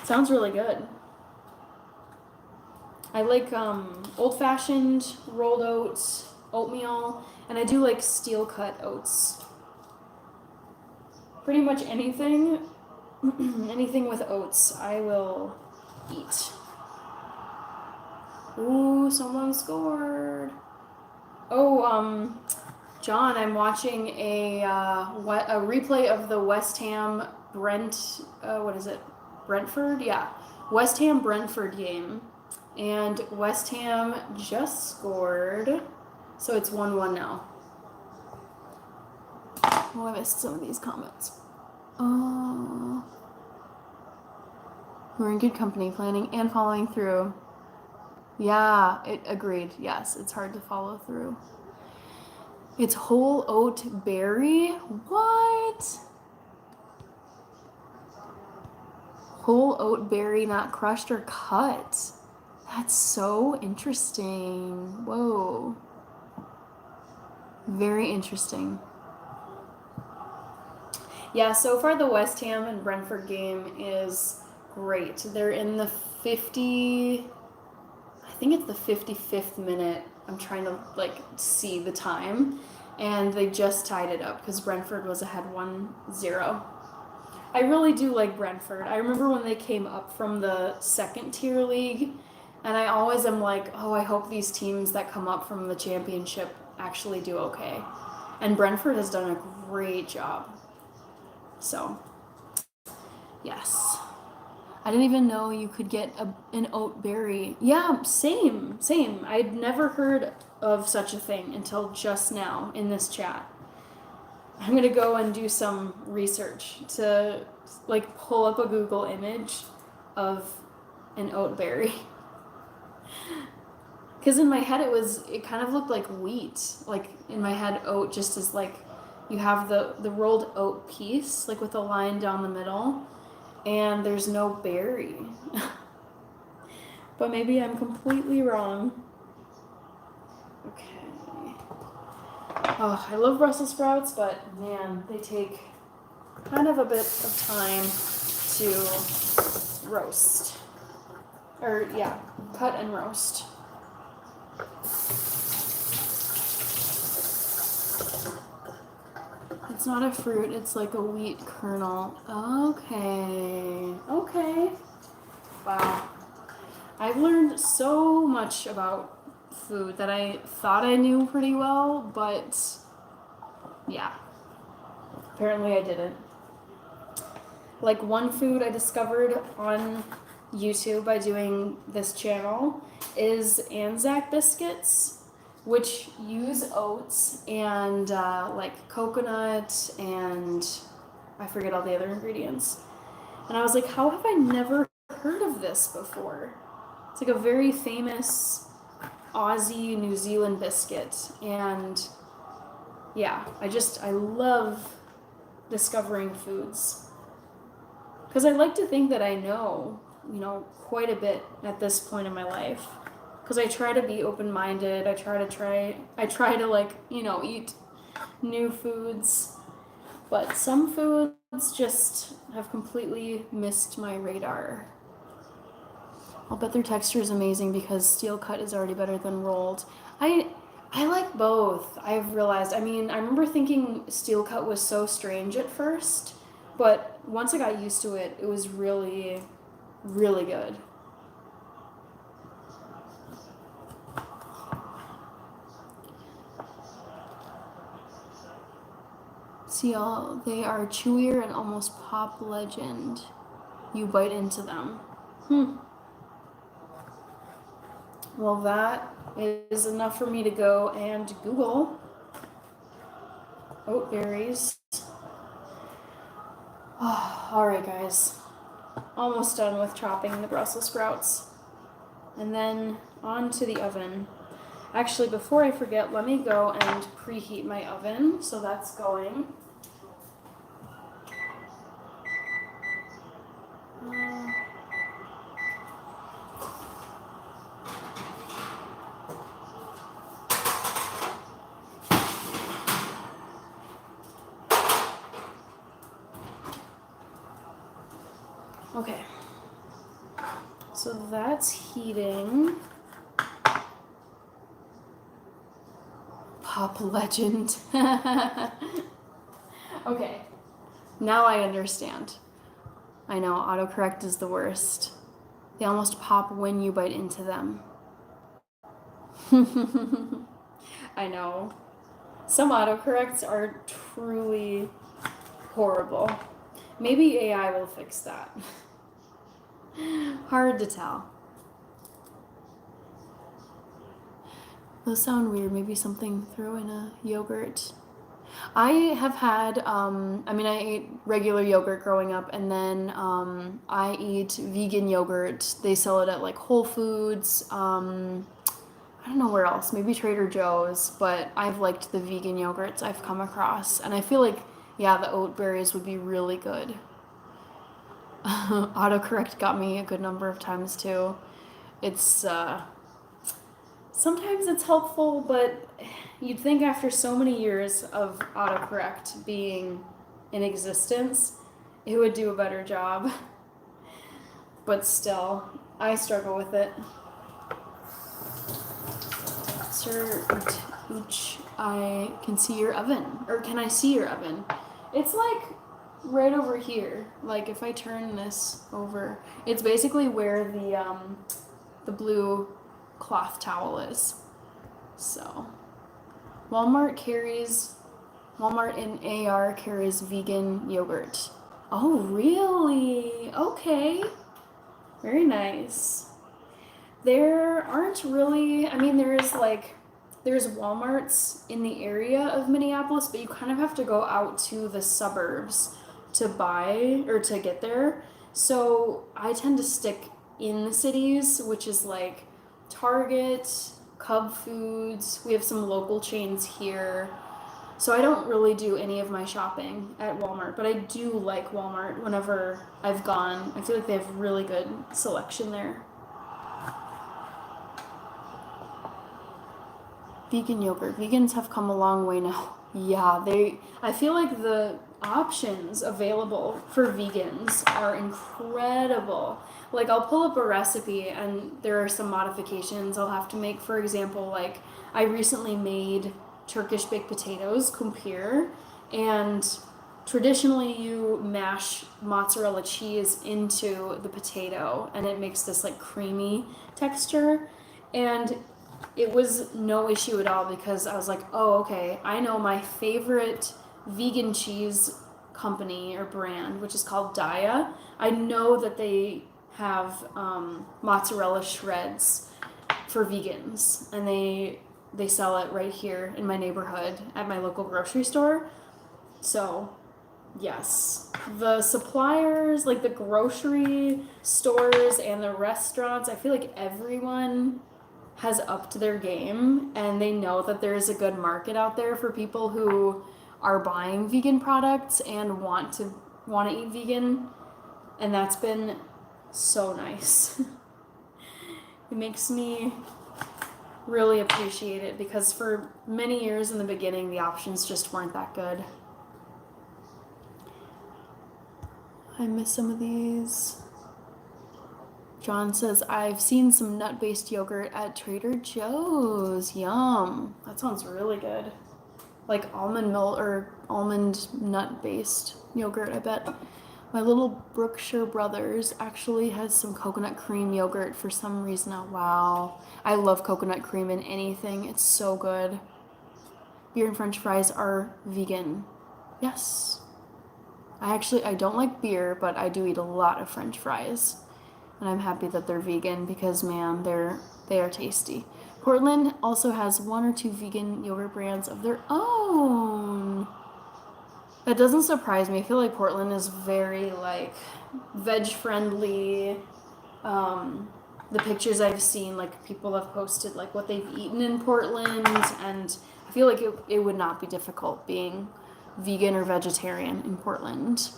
Sounds really good. I like old-fashioned rolled oats, oatmeal, and I do like steel-cut oats. Pretty much anything, anything with oats, I will eat. Ooh, someone scored. Oh, John, I'm watching a replay of the West Ham Brentford? Yeah, West Ham Brentford game. And West Ham just scored, so it's 1-1 now. Oh, I missed some of these comments. Oh, we're in good company, planning and following through. Yeah, agreed. Yes, it's hard to follow through. It's whole oat berry? What? Whole oat berry, not crushed or cut. That's so interesting. Whoa. Very interesting. Yeah, so far the West Ham and Brentford game is great. They're in the I think it's the 55th minute. I'm trying to like see the time. And they just tied it up because Brentford was ahead 1-0. I really do like Brentford. I remember when they came up from the second tier league, and I always am like, oh, I hope these teams that come up from the championship actually do okay. And Brentford has done a great job. So, yes. I didn't even know you could get an oat berry. Yeah, same. I'd never heard of such a thing until just now in this chat. I'm going to go and do some research to like pull up a Google image of an oat berry. Because in my head it kind of looked like wheat. Like in my head, oat just is like, you have the rolled oat piece, like with a line down the middle, and there's no berry. But maybe I'm completely wrong. Okay. Oh, I love Brussels sprouts, but man, they take kind of a bit of time to roast. Or, yeah, cut and roast. It's not a fruit, it's like a wheat kernel. Okay. Wow. I've learned so much about food that I thought I knew pretty well, but yeah, apparently I didn't. Like one food I discovered on YouTube by doing this channel is Anzac biscuits, which use oats and like coconut and I forget all the other ingredients. And I was like, how have I never heard of this before? It's like a very famous Aussie New Zealand biscuit. And yeah, I love discovering foods. Because I like to think that I know quite a bit at this point in my life. Because I try to be open-minded. I try to like, eat new foods. But some foods just have completely missed my radar. I'll bet their texture is amazing because steel cut is already better than rolled. I like both. I've realized. I mean, I remember thinking steel cut was so strange at first, but once I got used to it, it was really, really good. See, they are chewier and almost pop legend. You bite into them. Well, that is enough for me to go and Google oat berries. Oh, all right, guys. Almost done with chopping the Brussels sprouts. And then on to the oven. Actually, before I forget, let me go and preheat my oven. So that's going. Okay, so that's heating. Pop legend. Okay, now I understand. I know, autocorrect is the worst. They almost pop when you bite into them. I know. Some autocorrects are truly horrible. Maybe AI will fix that. Hard to tell. Those sound weird. Maybe something throw in a yogurt. I have had, I ate regular yogurt growing up, and then I eat vegan yogurt. They sell it at like Whole Foods. I don't know where else. Maybe Trader Joe's, but I've liked the vegan yogurts I've come across, and I feel like, yeah, the oat berries would be really good. Autocorrect got me a good number of times too. It's sometimes it's helpful, but you'd think after so many years of autocorrect being in existence, it would do a better job. But still, I struggle with it. Sir Ooch, I can see your oven. Or can I see your oven? It's like right over here. Like if I turn this over, it's basically where the blue cloth towel is. So Walmart in AR carries vegan yogurt. Oh, really? Okay. Very nice. There aren't really, there's Walmarts in the area of Minneapolis, but you kind of have to go out to the suburbs to buy or to get there. So I tend to stick in the cities, which is like Target, Cub Foods. We have some local chains here. So I don't really do any of my shopping at Walmart, but I do like Walmart whenever I've gone. I feel like they have really good selection there. Vegan yogurt. Vegans have come a long way now. Yeah, I feel like the options available for vegans are incredible. Like I'll pull up a recipe and there are some modifications I'll have to make. For example, like I recently made Turkish baked potatoes, kumpir, and traditionally you mash mozzarella cheese into the potato and it makes this like creamy texture. And it was no issue at all because I was like, oh, okay, I know my favorite vegan cheese company or brand, which is called Daya. I know that they have mozzarella shreds for vegans, and they sell it right here in my neighborhood at my local grocery store. So, yes, the suppliers, like the grocery stores and the restaurants, I feel like everyone has upped their game and they know that there is a good market out there for people who are buying vegan products and want to eat vegan, and that's been so nice. It makes me really appreciate it because for many years in the beginning, the options just weren't that good. I miss some of these. John says, I've seen some nut-based yogurt at Trader Joe's. Yum. That sounds really good. Like almond milk or almond nut-based yogurt, I bet. My little Brookshire Brothers actually has some coconut cream yogurt for some reason. Oh, wow. I love coconut cream in anything. It's so good. Beer and French fries are vegan. Yes. I don't like beer, but I do eat a lot of French fries. And I'm happy that they're vegan because, man, they are tasty. Portland also has 1 or 2 vegan yogurt brands of their own. That doesn't surprise me. I feel like Portland is very, like, veg-friendly. The pictures I've seen, like, people have posted, like, what they've eaten in Portland, and I feel like it would not be difficult being vegan or vegetarian in Portland.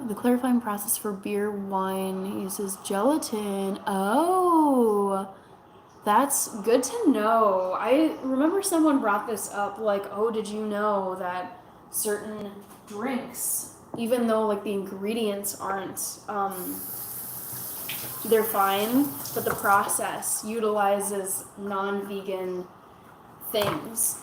The clarifying process for beer wine uses gelatin. Oh, that's good to know. I remember someone brought this up, like, oh, did you know that certain drinks, even though like the ingredients aren't, they're fine, but the process utilizes non-vegan things.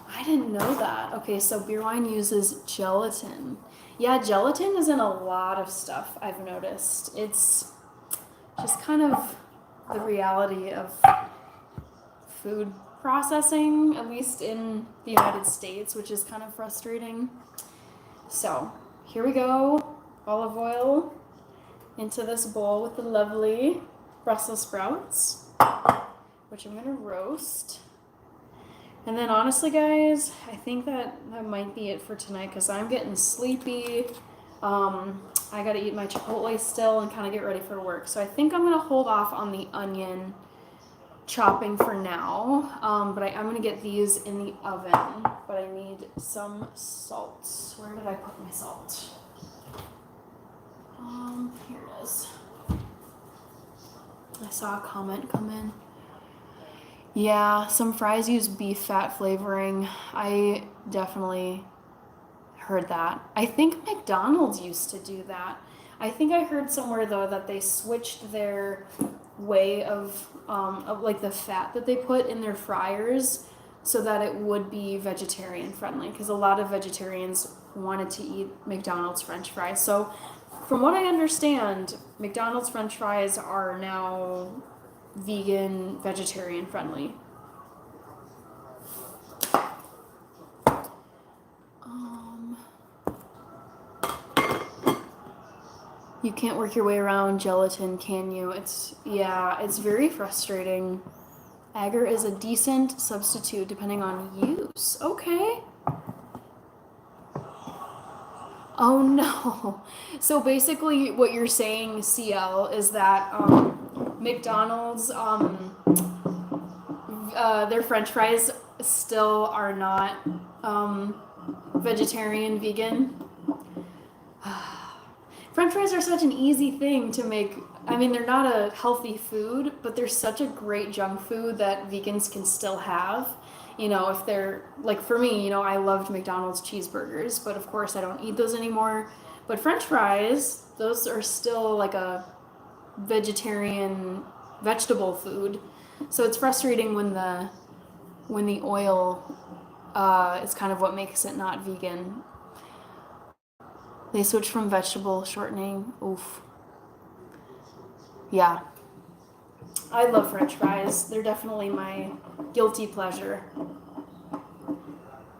I didn't know that. Okay, so beer wine uses gelatin. Yeah, gelatin is in a lot of stuff, I've noticed. It's just kind of the reality of food processing, at least in the United States, which is kind of frustrating. So, here we go. Olive oil into this bowl with the lovely Brussels sprouts, which I'm going to roast. And then honestly, guys, I think that might be it for tonight because I'm getting sleepy. I got to eat my Chipotle still and kind of get ready for work. So I think I'm going to hold off on the onion chopping for now. But I'm going to get these in the oven. But I need some salt. Where did I put my salt? Here it is. I saw a comment come in. Yeah, some fries use beef fat flavoring. I definitely heard that. I think McDonald's used to do that. I think I heard somewhere though that they switched their way of like the fat that they put in their fryers so that it would be vegetarian friendly because a lot of vegetarians wanted to eat McDonald's French fries. So from what I understand, McDonald's French fries are now vegan, vegetarian friendly. You can't work your way around gelatin, can you? It's very frustrating. Agar is a decent substitute depending on use. Okay. Oh no. So basically what you're saying, CL, is that McDonald's, their French fries still are not vegetarian, vegan. French fries are such an easy thing to make. I mean, they're not a healthy food, but they're such a great junk food that vegans can still have. You know, if they're, like for me, you know, I loved McDonald's cheeseburgers, but of course I don't eat those anymore. But French fries, those are still like a vegetarian vegetable food. So it's frustrating when the oil is kind of what makes it not vegan. They switched from vegetable shortening. Oof. Yeah. I love French fries. They're definitely my guilty pleasure.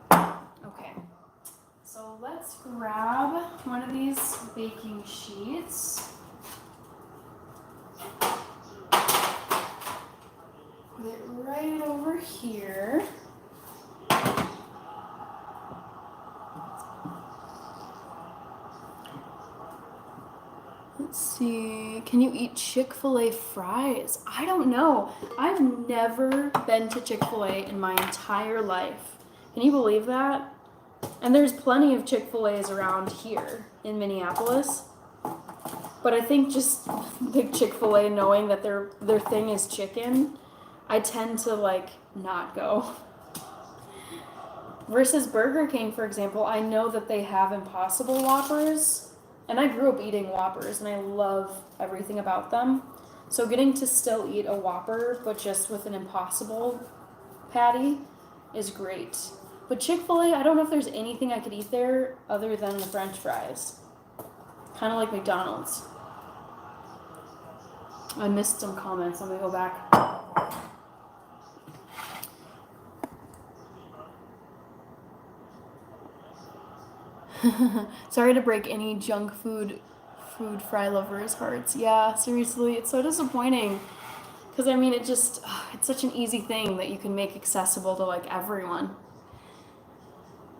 Okay. So let's grab one of these baking sheets. Put it right over here. Let's see. Can you eat Chick-fil-A fries? I don't know. I've never been to Chick-fil-A in my entire life. Can you believe that? And there's plenty of Chick-fil-A's around here. in Minneapolis. But I think just the Chick-fil-A, knowing that their thing is chicken, I tend to like not go. Versus Burger King, for example, I know that they have Impossible Whoppers, and I grew up eating Whoppers, and I love everything about them. So getting to still eat a Whopper, but just with an Impossible patty, is great. But Chick-fil-A, I don't know if there's anything I could eat there other than the French fries. Kind of like McDonald's. I missed some comments. Let me go back. Sorry to break any junk food fry lovers' hearts. Yeah, seriously, it's so disappointing. Because, I mean, it's such an easy thing that you can make accessible to, like, everyone.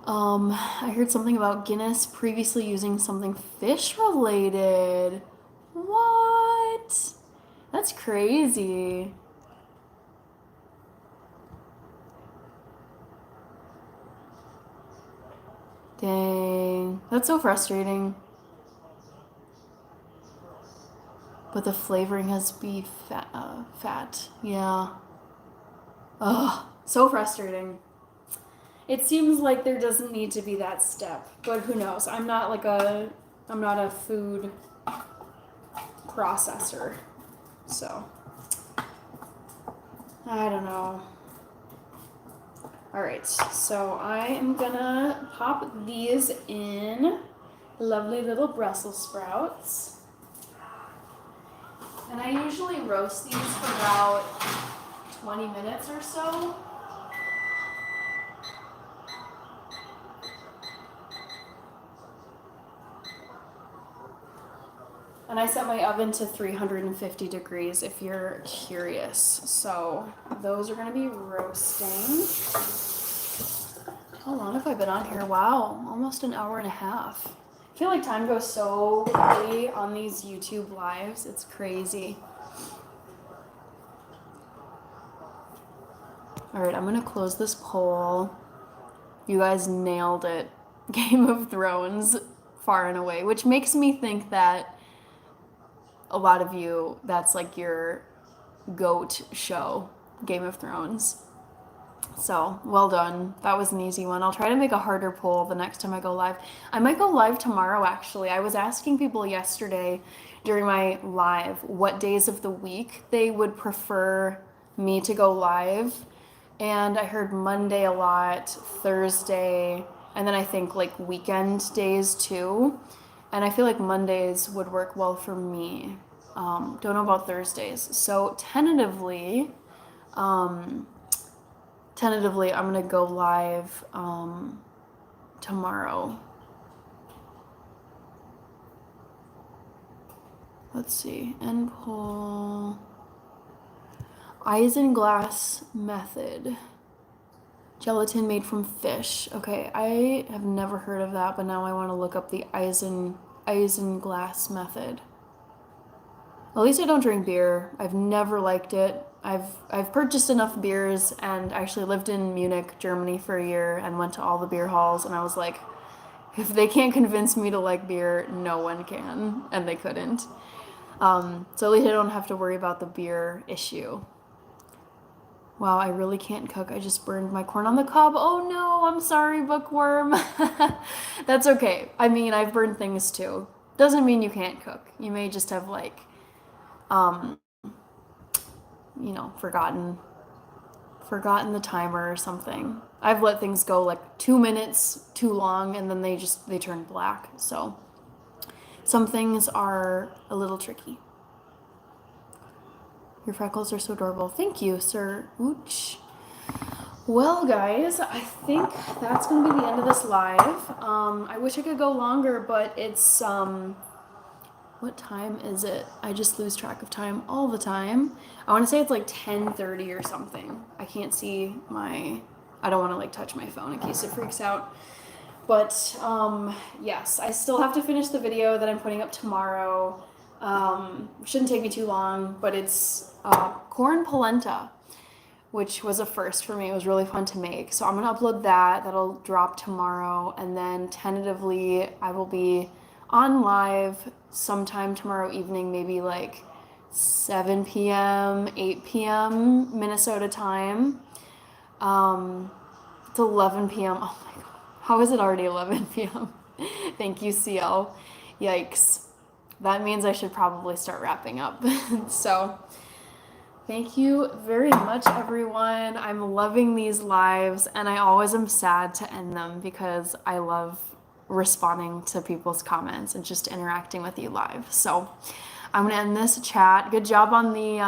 I heard something about Guinness previously using something fish-related. What? That's crazy. Dang. That's so frustrating. But the flavoring has beef fat. Yeah. Ugh. So frustrating. It seems like there doesn't need to be that step, but who knows? I'm not a food processor, so I don't know. All right, so I am gonna pop these in lovely little Brussels sprouts, and I usually roast these for about 20 minutes or so. And I set my oven to 350 degrees if you're curious. So those are gonna be roasting. How long have I been on here? Wow, almost an hour and a half. I feel like time goes so quickly on these YouTube lives. It's crazy. All right, I'm gonna close this poll. You guys nailed it. Game of Thrones, far and away, which makes me think that a lot of you, that's like your GOAT show, Game of Thrones. So, well done. That was an easy one. I'll try to make a harder poll the next time I go live. I might go live tomorrow, actually. I was asking people yesterday during my live what days of the week they would prefer me to go live. And I heard Monday a lot, Thursday, and then I think like weekend days too. And I feel like Mondays would work well for me. Don't know about Thursdays. So tentatively, I'm gonna go live tomorrow. Let's see. End poll. Isinglass method. Gelatin made from fish. Okay, I have never heard of that, but now I want to look up the isinglass method. At least I don't drink beer. I've never liked it. I've purchased enough beers and actually lived in Munich, Germany for a year and went to all the beer halls, and I was like, if they can't convince me to like beer, no one can, and they couldn't. So at least I don't have to worry about the beer issue. Wow, I really can't cook. I just burned my corn on the cob. Oh no, I'm sorry, bookworm. That's okay. I mean, I've burned things too. Doesn't mean you can't cook. You may just have like, forgotten the timer or something. I've let things go like 2 minutes too long and then they turn black. So some things are a little tricky. Your freckles are so adorable. Thank you, Sir Ooch. Well, guys, I think that's going to be the end of this live. I wish I could go longer, but it's, what time is it? I just lose track of time all the time. I want to say it's like 10:30 or something. I can't see I don't want to like touch my phone in case it freaks out. But, yes, I still have to finish the video that I'm putting up tomorrow. Shouldn't take me too long, but it's corn polenta, which was a first for me. It was really fun to make. So I'm going to upload that. That'll drop tomorrow. And then tentatively, I will be on live sometime tomorrow evening, maybe like 7 p.m., 8 p.m. Minnesota time. It's 11 p.m. Oh my god. How is it already 11 p.m.? Thank you, CL. Yikes. That means I should probably start wrapping up. So, thank you very much, everyone. I'm loving these lives, and I always am sad to end them because I love responding to people's comments and just interacting with you live. So, I'm gonna end this chat. Good job on the,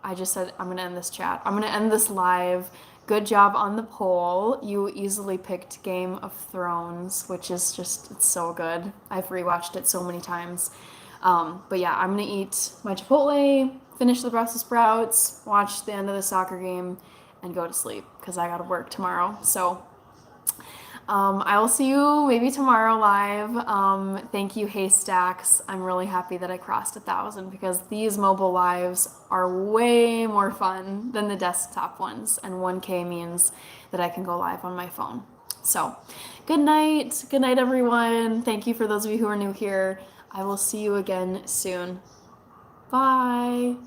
I just said I'm gonna end this chat. I'm gonna end this live. Good job on the poll. You easily picked Game of Thrones, which is just, it's so good. I've rewatched it so many times. But yeah, I'm gonna eat my Chipotle, finish the Brussels sprouts, watch the end of the soccer game, and go to sleep because I gotta work tomorrow. So I will see you maybe tomorrow live. Thank you, Haystacks. I'm really happy that I crossed 1,000 because these mobile lives are way more fun than the desktop ones, and 1K means that I can go live on my phone. So, good night. Good night, everyone. Thank you for those of you who are new here. I will see you again soon. Bye.